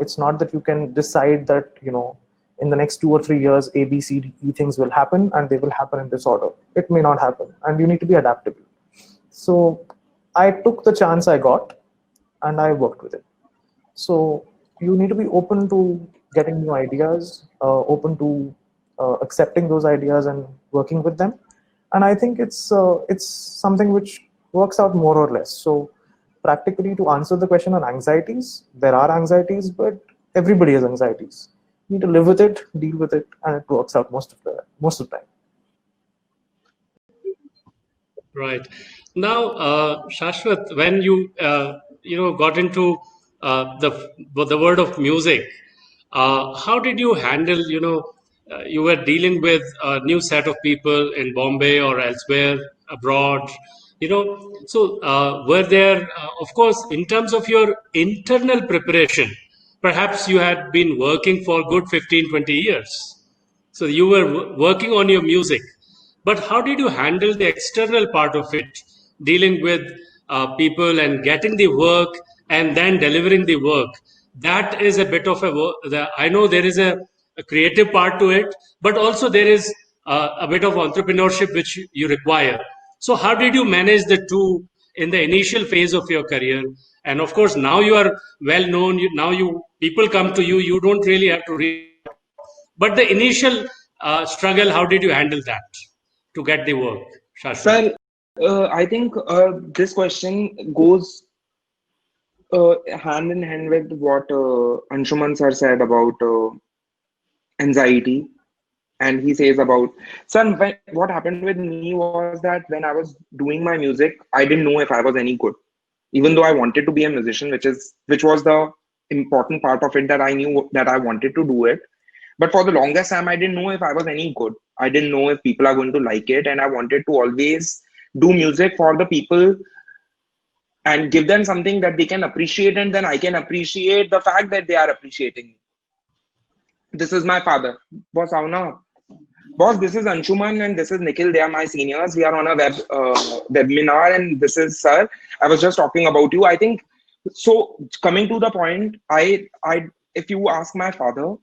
It's not that you can decide that, in the next 2 or 3 years, A, B, C, D, E things will happen and they will happen in this order. It may not happen, and you need to be adaptable. So I took the chance I got and I worked with it. So you need to be open to getting new ideas, open to accepting those ideas and working with them. And I think it's something which works out more or less. So practically, to answer the question on anxieties, there are anxieties, but everybody has anxieties. You need to live with it, deal with it, and it works out most of the time. Right. Now, Shashwat, when you got into the world of music, how did you handle? You were dealing with a new set of people in Bombay or elsewhere abroad. So were there, of course, in terms of your internal preparation, perhaps you had been working for good 15, 20 years. So you were working on your music, but how did you handle the external part of it, dealing with people and getting the work and then delivering the work? That is a bit of a work. I know there is a creative part to it, but also there is a bit of entrepreneurship which you require. So how did you manage the two in the initial phase of your career? And of course, now you are well known. Now you People come to you, you don't really have to read. But the initial struggle, how did you handle that to get the work, Shashwat? Sir, I think this question goes hand in hand with what Anshuman sir said about anxiety. And he says about, son, what happened with me was that when I was doing my music, I didn't know if I was any good. Even though I wanted to be a musician, which was the important part of it, that I knew that I wanted to do it. But for the longest time, I didn't know if I was any good. I didn't know if people are going to like it. And I wanted to always do music for the people and give them something that they can appreciate. And then I can appreciate the fact that they are appreciating me. This is my father. Boss, Avna. Boss, this is Anshuman and this is Nikhil. They are my seniors. We are on a webinar, and this is sir. I was just talking about you. I think so. Coming to the point, if you ask my father,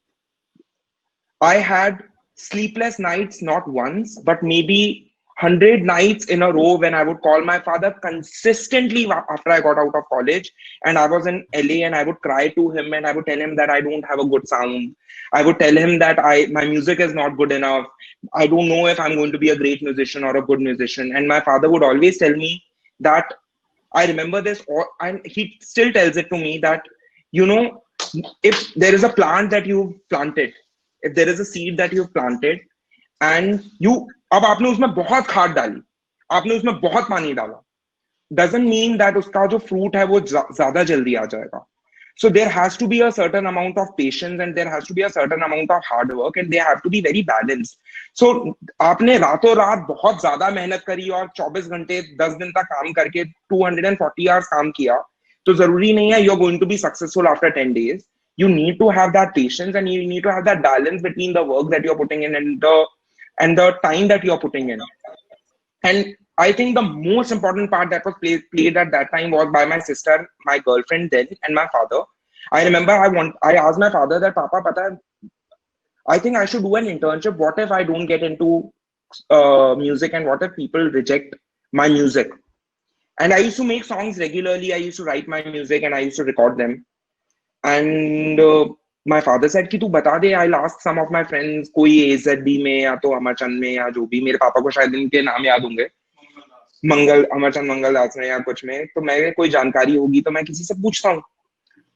I had sleepless nights, not once, but maybe 100 nights in a row when I would call my father consistently after I got out of college. And I was in LA and I would cry to him and I would tell him that I don't have a good sound. I would tell him that my music is not good enough. I don't know if I'm going to be a great musician or a good musician. And my father would always tell me that, I remember this, and he still tells it to me that, you know, if there is a plant that you've planted, if there is a seed that you've planted and अब आपने उसमें बहुत खाद डाली, आपने उसमें बहुत पानी डाला, doesn't mean that उसका जो fruit है वो ज़्यादा जल्दी आ जाएगा. So there has to be a certain amount of patience and there has to be a certain amount of hard work and they have to be very balanced. So आपने रातों रात बहुत ज़्यादा मेहनत करी और 24 घंटे 10 दिन तक काम करके 240 hours काम किया, तो ज़रूरी नहीं है you're going to be successful after 10 days. You need to have that patience and you need to have that balance between the work that you're putting in and the time that you're putting in. And I think the most important part that was played at that time was by my sister, my girlfriend then, and my father. I remember I asked my father that, Papa, pata, I think I should do an internship. What if I don't get into music and what if people reject my music? And I used to make songs regularly. I used to write my music and I used to record them. And my father said कि तू बता दे, I'll ask some of my friends, कोई AZB में या तो अमरचंद में या जो भी, मेरे पापा को शायद इनके नाम याद होंगे, अमरचंद मंगलदास में या कुछ में, तो मैं कोई जानकारी होगी तो मैं किसी से पूछता हूँ.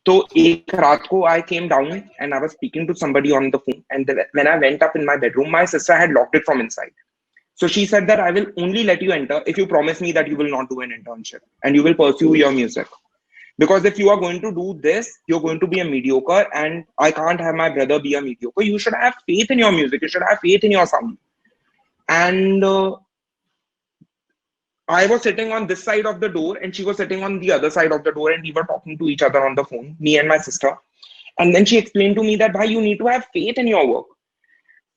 तो एक रात को I came down and I was speaking to somebody on the phone, and when I went up in my bedroom, my sister had locked it from inside. So she said that I will only let you enter if you promise me that you will not do an internship and you will pursue your music. Because if you are going to do this, you're going to be a mediocre, and I can't have my brother be a mediocre. You should have faith in your music. You should have faith in your sound. And I was sitting on this side of the door, and she was sitting on the other side of the door, and we were talking to each other on the phone, me and my sister. And then she explained to me that, bhai, you need to have faith in your work.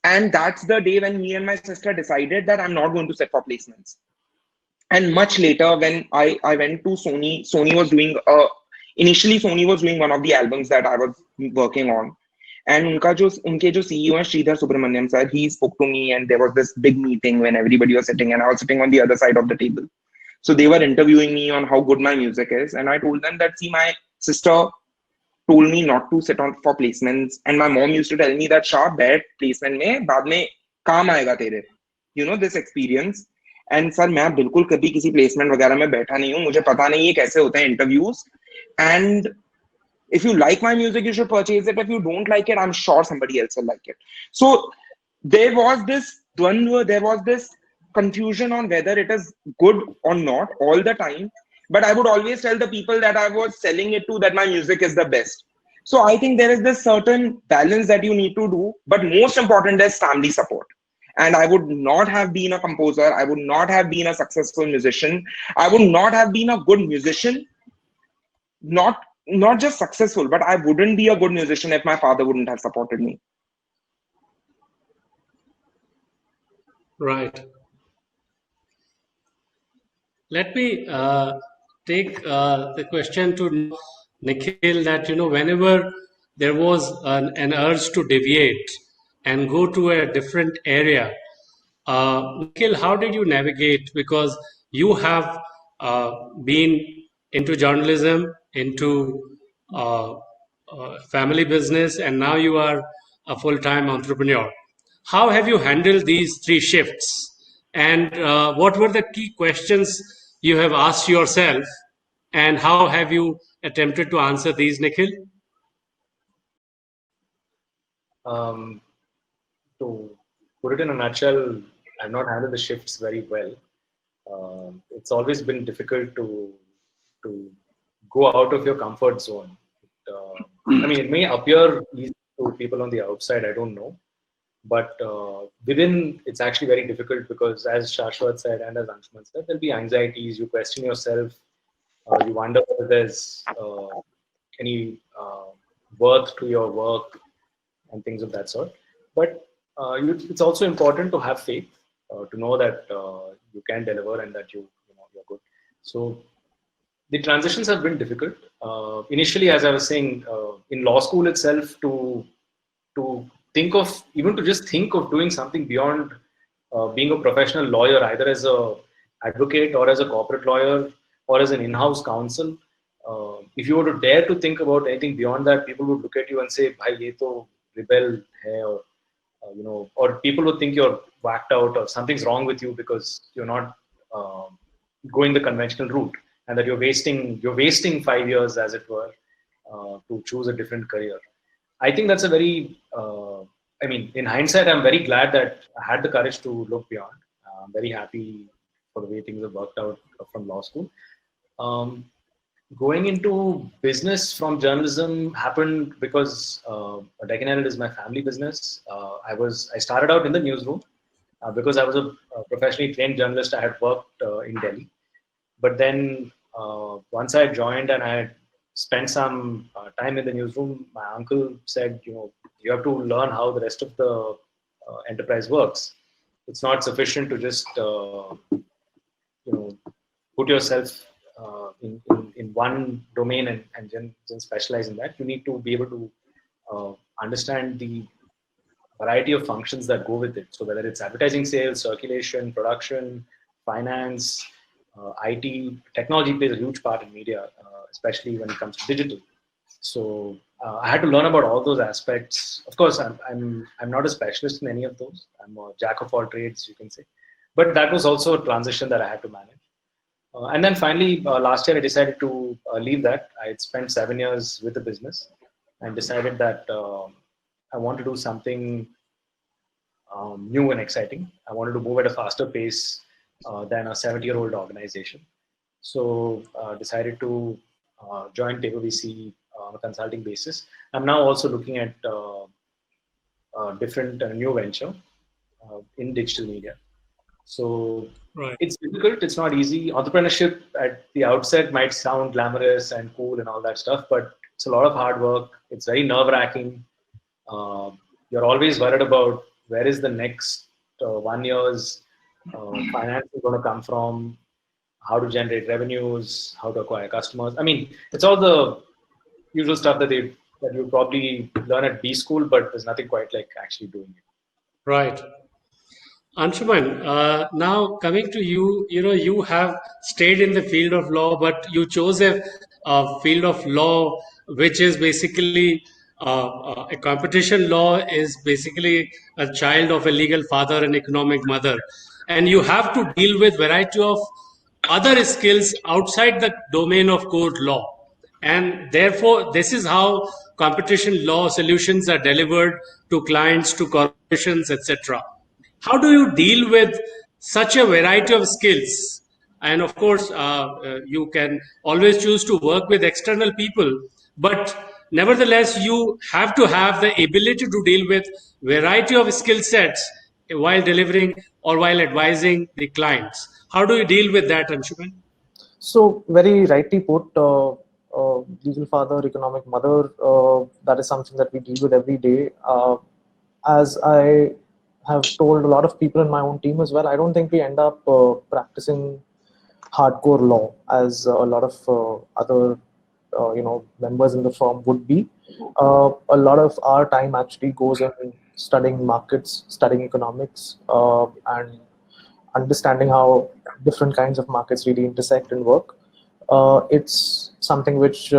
And that's the day when me and my sister decided that I'm not going to sit for placements. And much later, when I went to Sony, Sony was doing initially Sony was doing one of the albums that I was working on, and unke jo CEO है Sridhar Subramaniam sir, he spoke to me, and there was this big meeting when everybody was sitting, and I was sitting on the other side of the table. So they were interviewing me on how good my music is, and I told them that, see, my sister told me not to sit on for placements, and my mom used to tell me that Shah, बैठ placement में, बाद में काम आएगा तेरे, you know, this experience. And sir, मैं बिल्कुल कभी किसी प्लेसमेंट वगैरह में बैठा नहीं हूँ, मुझे पता नहीं है कैसे होते हैं interviews. And if you like my music, you should purchase it. If you don't like it, I'm sure somebody else will like it. So there was this dvandva, there was this confusion on whether it is good or not all the time. But I would always tell the people that I was selling it to that my music is the best. So I think there is this certain balance that you need to do. But most important is family support. And I would not have been a composer. I would not have been a successful musician. I would not have been a good musician. Not just successful, but I wouldn't be a good musician if my father wouldn't have supported me. Right. Let me take the question to Nikhil that, you know, whenever there was an urge to deviate and go to a different area, Nikhil, how did you navigate? Because you have been into journalism, into family business, and now you are a full-time entrepreneur. How have you handled these three shifts? And what were the key questions you have asked yourself? And how have you attempted to answer these, Nikhil? To put it in a nutshell, I've not handled the shifts very well. It's always been difficult to go out of your comfort zone. I mean, it may appear easy to people on the outside, I don't know. But within, it's actually very difficult because, as Shashwat said and as Anshuman said, there'll be anxieties. You question yourself. You wonder whether there's any worth to your work and things of that sort. But it's also important to have faith, to know that you can deliver and that you're good. So the transitions have been difficult. Initially, as I was saying, in law school itself, to think of, even to just think of doing something beyond being a professional lawyer, either as a advocate or as a corporate lawyer or as an in-house counsel, if you were to dare to think about anything beyond that, people would look at you and say, "Bhai, ye to rebel hai," or or people would think you're whacked out or something's wrong with you because you're not going the conventional route, and that you're wasting 5 years, as it were, to choose a different career. I think that's a very, I mean, in hindsight, I'm very glad that I had the courage to look beyond. I'm very happy for the way things have worked out from law school. Going into business from journalism happened because Deccan Herald is my family business. I started out in the newsroom because I was a professionally trained journalist. I had worked in Delhi, but then once I joined and I had spent some time in the newsroom, my uncle said, you have to learn how the rest of the enterprise works. It's not sufficient to just put yourself in one domain and then specialize in that. You need to be able to understand the variety of functions that go with it. So whether it's advertising, sales, circulation, production, finance, IT, technology plays a huge part in media, especially when it comes to digital. So I had to learn about all those aspects. Of course, I'm not a specialist in any of those. I'm a jack of all trades, you can say. But that was also a transition that I had to manage. And then finally, last year, I decided to leave that. I had spent 7 years with the business and decided that I want to do something new and exciting. I wanted to move at a faster pace than a 70-year-old organization. So decided to join Paper VC on a consulting basis. I'm now also looking at a different new venture in digital media. So Right. It's difficult. It's not easy. Entrepreneurship at the outset might sound glamorous and cool and all that stuff, but it's a lot of hard work. It's very nerve-wracking. You're always worried about where is the next 1 year's finance is going to come from, how to generate revenues, how to acquire customers. I mean, it's all the usual stuff that you probably learn at B school, but there's nothing quite like actually doing it. Right. Anshuman, now coming to you, you have stayed in the field of law, but you chose a field of law which is basically a competition law is basically a child of a legal father and economic mother, and you have to deal with variety of other skills outside the domain of court law. And therefore, this is how competition law solutions are delivered to clients, to corporations, etc. How do you deal with such a variety of skills? And of course, you can always choose to work with external people, but nevertheless, you have to have the ability to deal with variety of skill sets while delivering or while advising the clients. How do you deal with that, Anshuman? So very rightly put, legal father, economic mother, that is something that we deal with every day. As I have told a lot of people in my own team as well, I don't think we end up practicing hardcore law as a lot of other members in the firm would be. A lot of our time actually goes in studying markets, studying economics, and understanding how different kinds of markets really intersect and work. It's something which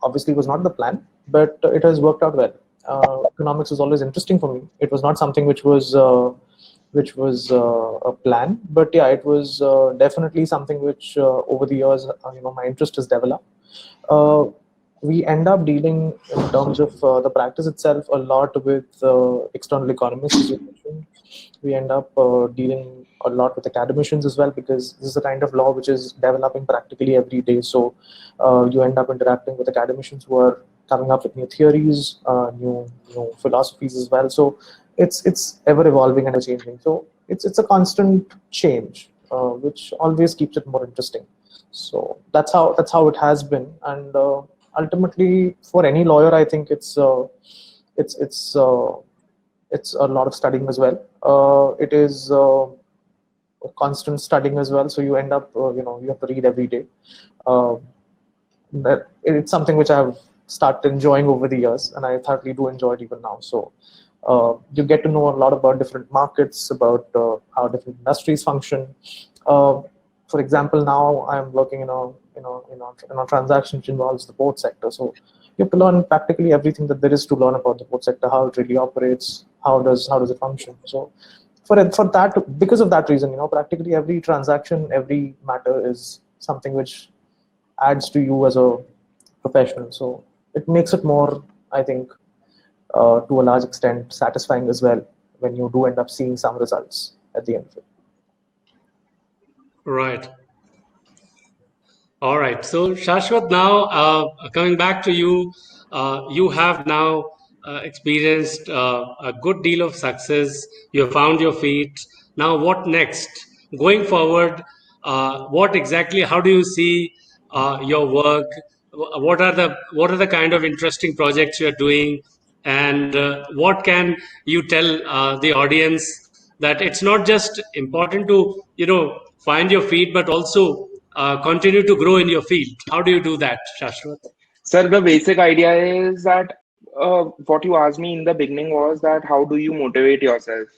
obviously was not the plan, but it has worked out well. Economics was always interesting for me. It was not something which was a plan, but yeah, it was definitely something which over the years, my interest has developed. We end up dealing in terms of the practice itself a lot with external economists, as you mentioned. We end up dealing a lot with academicians as well, because this is a kind of law which is developing practically every day. So you end up interacting with academicians who are coming up with new theories, new philosophies as well. So it's ever evolving and changing. So it's a constant change, which always keeps it more interesting. So that's how it has been, and ultimately for any lawyer, I think it's a lot of studying as well. It is constant studying as well. So you end up you have to read every day. That it's something which I have started enjoying over the years, and I thoroughly do enjoy it even now. So you get to know a lot about different markets, about how different industries function. For example, now I'm working in a transaction which involves the port sector. So you have to learn practically everything that there is to learn about the port sector, how it really operates, how does it function. So for that, because of that reason, practically every transaction, every matter is something which adds to you as a professional. So it makes it more, I think, to a large extent, satisfying as well when you do end up seeing some results at the end of it. Right. All right. So, Shashwat, now coming back to you, you have now experienced a good deal of success. You have found your feet. Now, what next? Going forward, what exactly? How do you see your work? What are the kind of interesting projects you are doing? And what can you tell the audience that it's not just important to find your feet, but also continue to grow in your field? How do you do that, Shashwat? Sir, the basic idea is that what you asked me in the beginning was that how do you motivate yourself?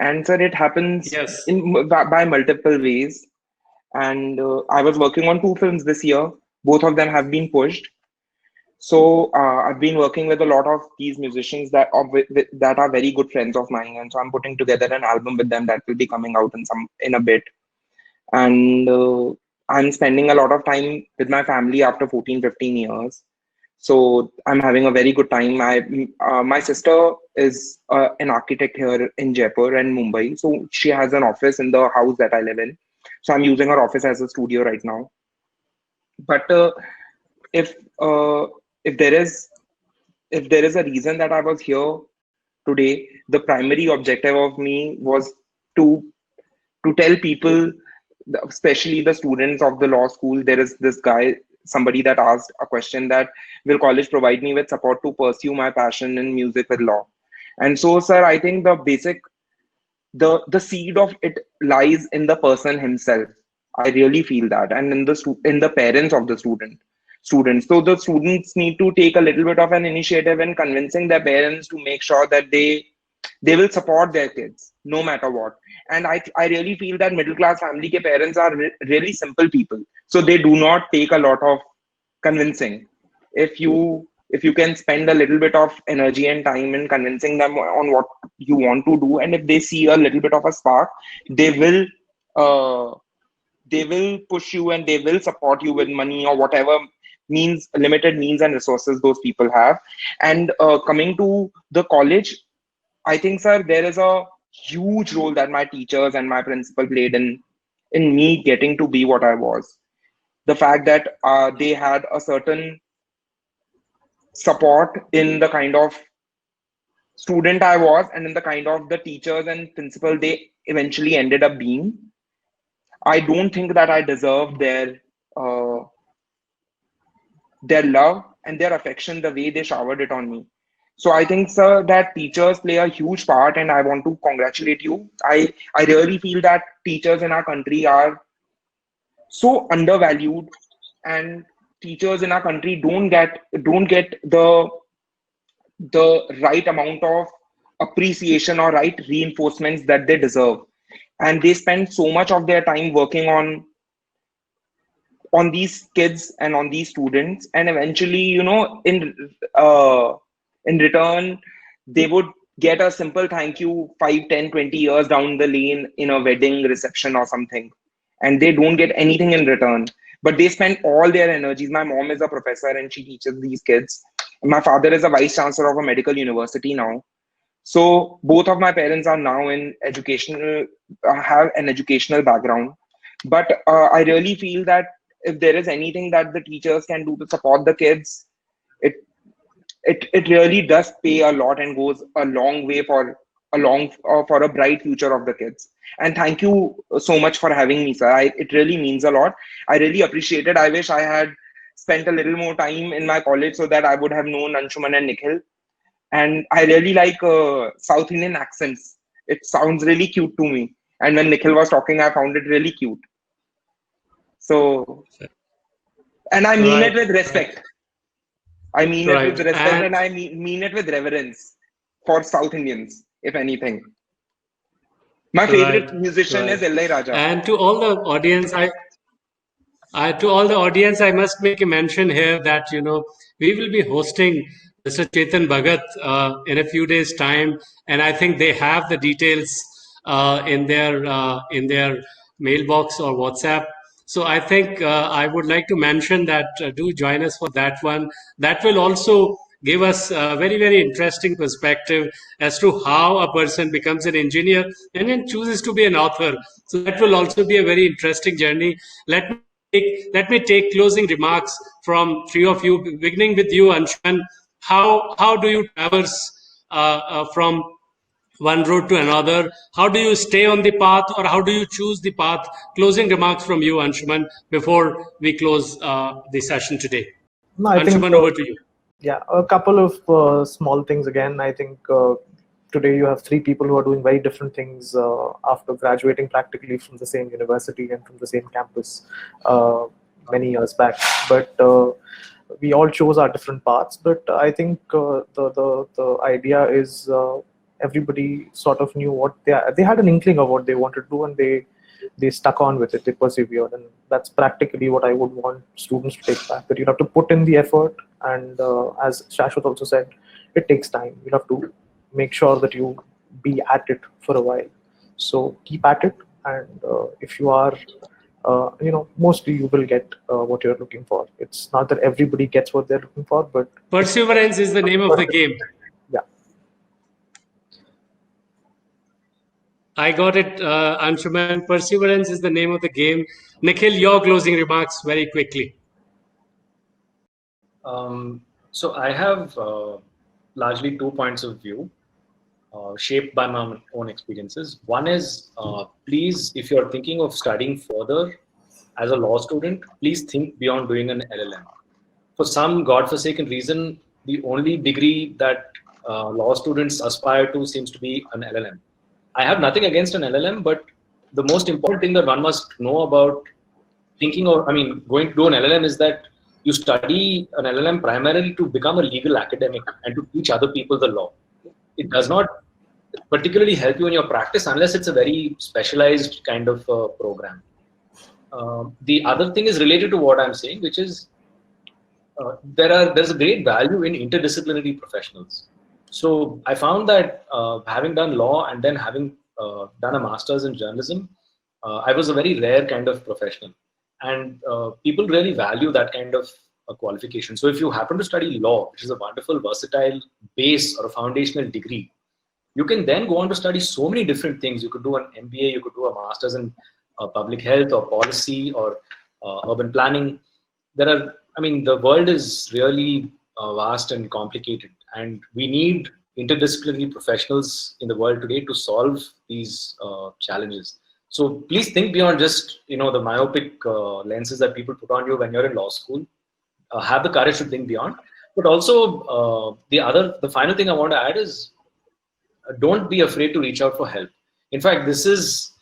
And sir, it happens Yes. by multiple ways. And I was working on 2 films this year. Both of them have been pushed. So I've been working with a lot of these musicians that are very good friends of mine, and so I'm putting together an album with them that will be coming out in a bit. And I'm spending a lot of time with my family after 14-15 years. So I'm having a very good time. My sister is an architect here in Jaipur and Mumbai. So she has an office in the house that I live in. So I'm using her office as a studio right now. But if uh, if there is a reason that I was here today, the primary objective of me was to tell people, especially the students of the law school. There is this guy, somebody that asked a question that will college provide me with support to pursue my passion in music with law? And so, sir, I think the seed of it lies in the person himself. I really feel that, and in the parents of the students. So the students need to take a little bit of an initiative in convincing their parents to make sure that they will support their kids no matter what. And I really feel that middle class family ke parents are really simple people, so they do not take a lot of convincing. If you can spend a little bit of energy and time in convincing them on what you want to do, and if they see a little bit of a spark, they will push you and they will support you with money or whatever limited means and resources those people have. And coming to the college, I think, sir, there is a huge role that my teachers and my principal played in me getting to be what I was. The fact that they had a certain support in the kind of student I was and in the kind of the teachers and principal they eventually ended up being. I don't think that I deserved their love and their affection the way they showered it on me. So I think, sir, that teachers play a huge part, and I want to congratulate you. I really feel that teachers in our country are so undervalued, and teachers in our country don't get the right amount of appreciation or right reinforcements that they deserve. And they spend so much of their time working on on these kids and on these students, and eventually, in return, they would get a simple thank you 5, 10, 20 years down the lane in a wedding reception or something, and they don't get anything in return, but they spend all their energies. My mom is a professor and she teaches these kids. My father is a vice chancellor of a medical university now. So both of my parents are now in educational, have an educational background. But I really feel that if there is anything that the teachers can do to support the kids, it really does pay a lot and goes a long way for a bright future of the kids. And thank you so much for having me, sir. It really means a lot. I really appreciate it. I wish I had spent a little more time in my college so that I would have known Anshuman and Nikhil. And I really like South Indian accents. It sounds really cute to me. And when Nikhil was talking, I found it really cute. So, and I mean it with respect. I mean it with respect, and I mean it with reverence for South Indians, if anything. My favorite musician is Ilayaraja. And to all the audience, I must make a mention here that we will be hosting Mr. Chetan Bhagat in a few days' time, and I think they have the details in their mailbox or WhatsApp. So I think I would like to mention that do join us for that one. That will also give us a very, very interesting perspective as to how a person becomes an engineer and then chooses to be an author. So that will also be a very interesting journey. Let me take closing remarks from three of you, beginning with you, Anshuman. How do you traverse from one road to another? How do you stay on the path, or how do you choose the path? Closing remarks from you, Anshuman, before we close the session today. No, I Anshuman, think, over to you. Yeah, a couple of small things again. I think today you have three people who are doing very different things after graduating practically from the same university and from the same campus many years back. But we all chose our different paths. But I think the idea is everybody sort of knew what they had an inkling of what they wanted to do, and they stuck on with it, they persevered. And that's practically what I would want students to take back, that you have to put in the effort. And as Shashwat also said, it takes time. You have to make sure that you be at it for a while. So keep at it. And if you are, mostly you will get what you're looking for. It's not that everybody gets what they're looking for, but perseverance is the name of the game. Yeah. I got it, Anshuman. Perseverance is the name of the game. Nikhil, your closing remarks very quickly. So I have largely 2 points of view shaped by my own experiences. One is, please, if you're thinking of studying further as a law student, please think beyond doing an LLM. For some godforsaken reason, the only degree that law students aspire to seems to be an LLM. I have nothing against an LLM, but the most important thing that one must know about going to do an LLM is that you study an LLM primarily to become a legal academic and to teach other people the law. It does not particularly help you in your practice unless it's a very specialized kind of program. The other thing is related to what I'm saying, which is there's a great value in interdisciplinary professionals. So I found that having done law and then having done a master's in journalism, I was a very rare kind of professional. And people really value that kind of qualification. So if you happen to study law, which is a wonderful, versatile base or a foundational degree, you can then go on to study so many different things. You could do an MBA, you could do a master's in public health or policy or urban planning. The world is really vast and complicated, and we need interdisciplinary professionals in the world today to solve these challenges. So please think beyond just the myopic lenses that people put on you when you're in law school. Have the courage to think beyond. But also the final thing I want to add is don't be afraid to reach out for help. In fact, this is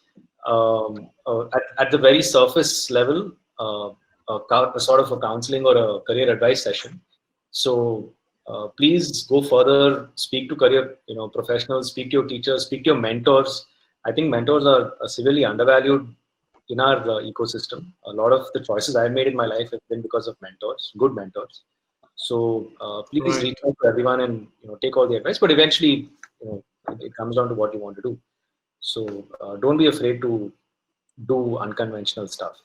at the very surface level a sort of a counseling or a career advice session. So please go further, speak to career professionals, speak to your teachers, speak to your mentors. I think mentors are severely undervalued in our ecosystem. A lot of the choices I've made in my life have been because of mentors, good mentors. So please Right. reach out to everyone and take all the advice. But eventually, it comes down to what you want to do. So don't be afraid to do unconventional stuff.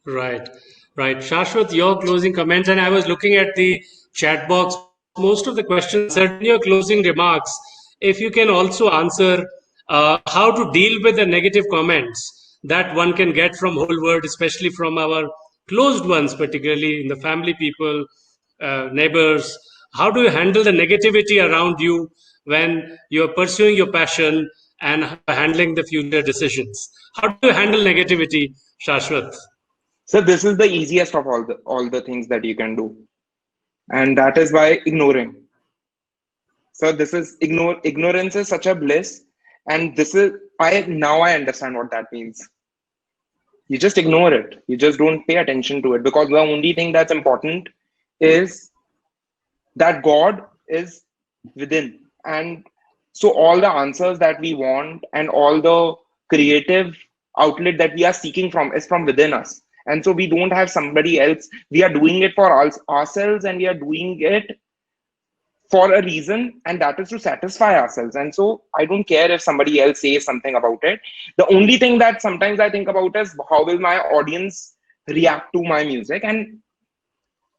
Right. Shashwat, your closing comments, and I was looking at the chat box. Most of the questions answered in your closing remarks. If you can also answer how to deal with the negative comments that one can get from whole world, especially from our closed ones, particularly in the family people, neighbors. How do you handle the negativity around you when you're pursuing your passion and handling the future decisions? How do you handle negativity, Shashwat? So this is the easiest of all the things that you can do, and that is by ignoring. So this is ignorance is such a bliss, and this is I understand what that means. You just ignore it. You just don't pay attention to it, because the only thing that's important is that God is within. And so all the answers that we want and all the creative outlet that we are seeking from is from within us. And so we don't have somebody else. We are doing it for ourselves, and we are doing it for a reason, and that is to satisfy ourselves. And so I don't care if somebody else says something about it. The only thing that sometimes I think about is how will my audience react to my music. And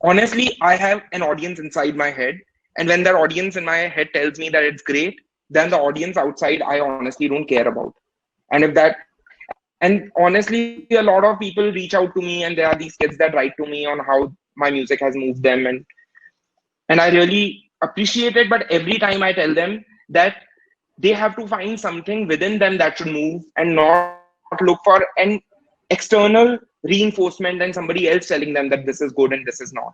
honestly, I have an audience inside my head, and when that audience in my head tells me that it's great, then the audience outside I honestly don't care about. And honestly, a lot of people reach out to me, and there are these kids that write to me on how my music has moved them, and I really appreciate it. But every time I tell them that they have to find something within them that should move, and not look for an external reinforcement and somebody else telling them that this is good and this is not.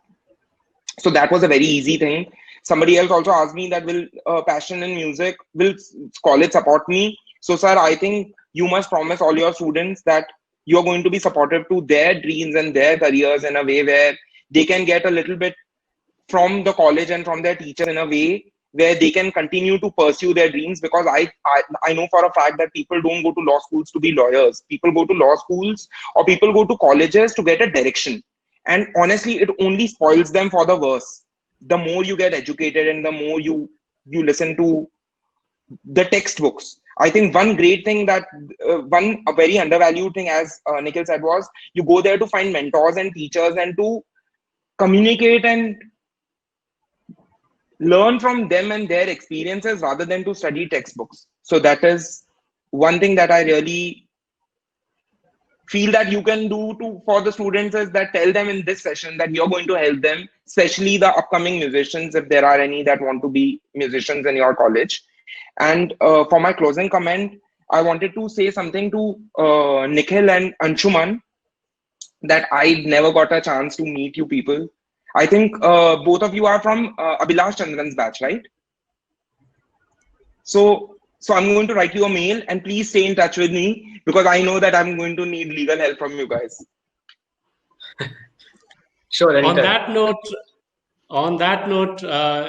So that was a very easy thing. Somebody else also asked me that will passion in music, will college support me? So sir, I think you must promise all your students that you're going to be supportive to their dreams and their careers in a way where they can get a little bit from the college and from their teachers in a way where they can continue to pursue their dreams. Because I know for a fact that people don't go to law schools to be lawyers. People go to law schools or people go to colleges to get a direction. And honestly, it only spoils them for the worse. The more you get educated and the more you listen to the textbooks. I think one great thing that a very undervalued thing, as Nikhil said, was you go there to find mentors and teachers and to communicate and learn from them and their experiences rather than to study textbooks. So that is one thing that I really feel that you can do for the students, is that tell them in this session that you're going to help them, especially the upcoming musicians, if there are any that want to be musicians in your college. And for my closing comment, I wanted to say something to Nikhil and Anshuman, that I never got a chance to meet you people. I think both of you are from Abhilash Chandran's batch, right? So I'm going to write you a mail, and please stay in touch with me, because I know that I'm going to need legal help from you guys. Sure. Anytime. On that note,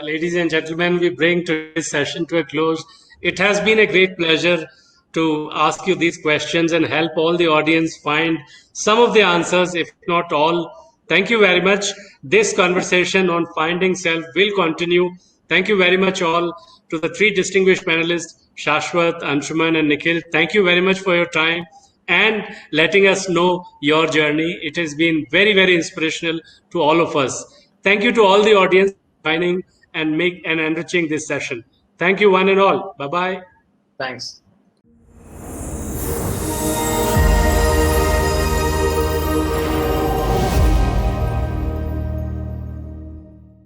ladies and gentlemen, we bring today's session to a close. It has been a great pleasure to ask you these questions and help all the audience find some of the answers, if not all. Thank you very much. This conversation on finding self will continue. Thank you very much all to the three distinguished panelists, Shashwat, Anshuman, and Nikhil. Thank you very much for your time and letting us know your journey. It has been very, very inspirational to all of us. Thank you to all the audience for joining and enriching this session. Thank you one and all. Bye-bye. Thanks.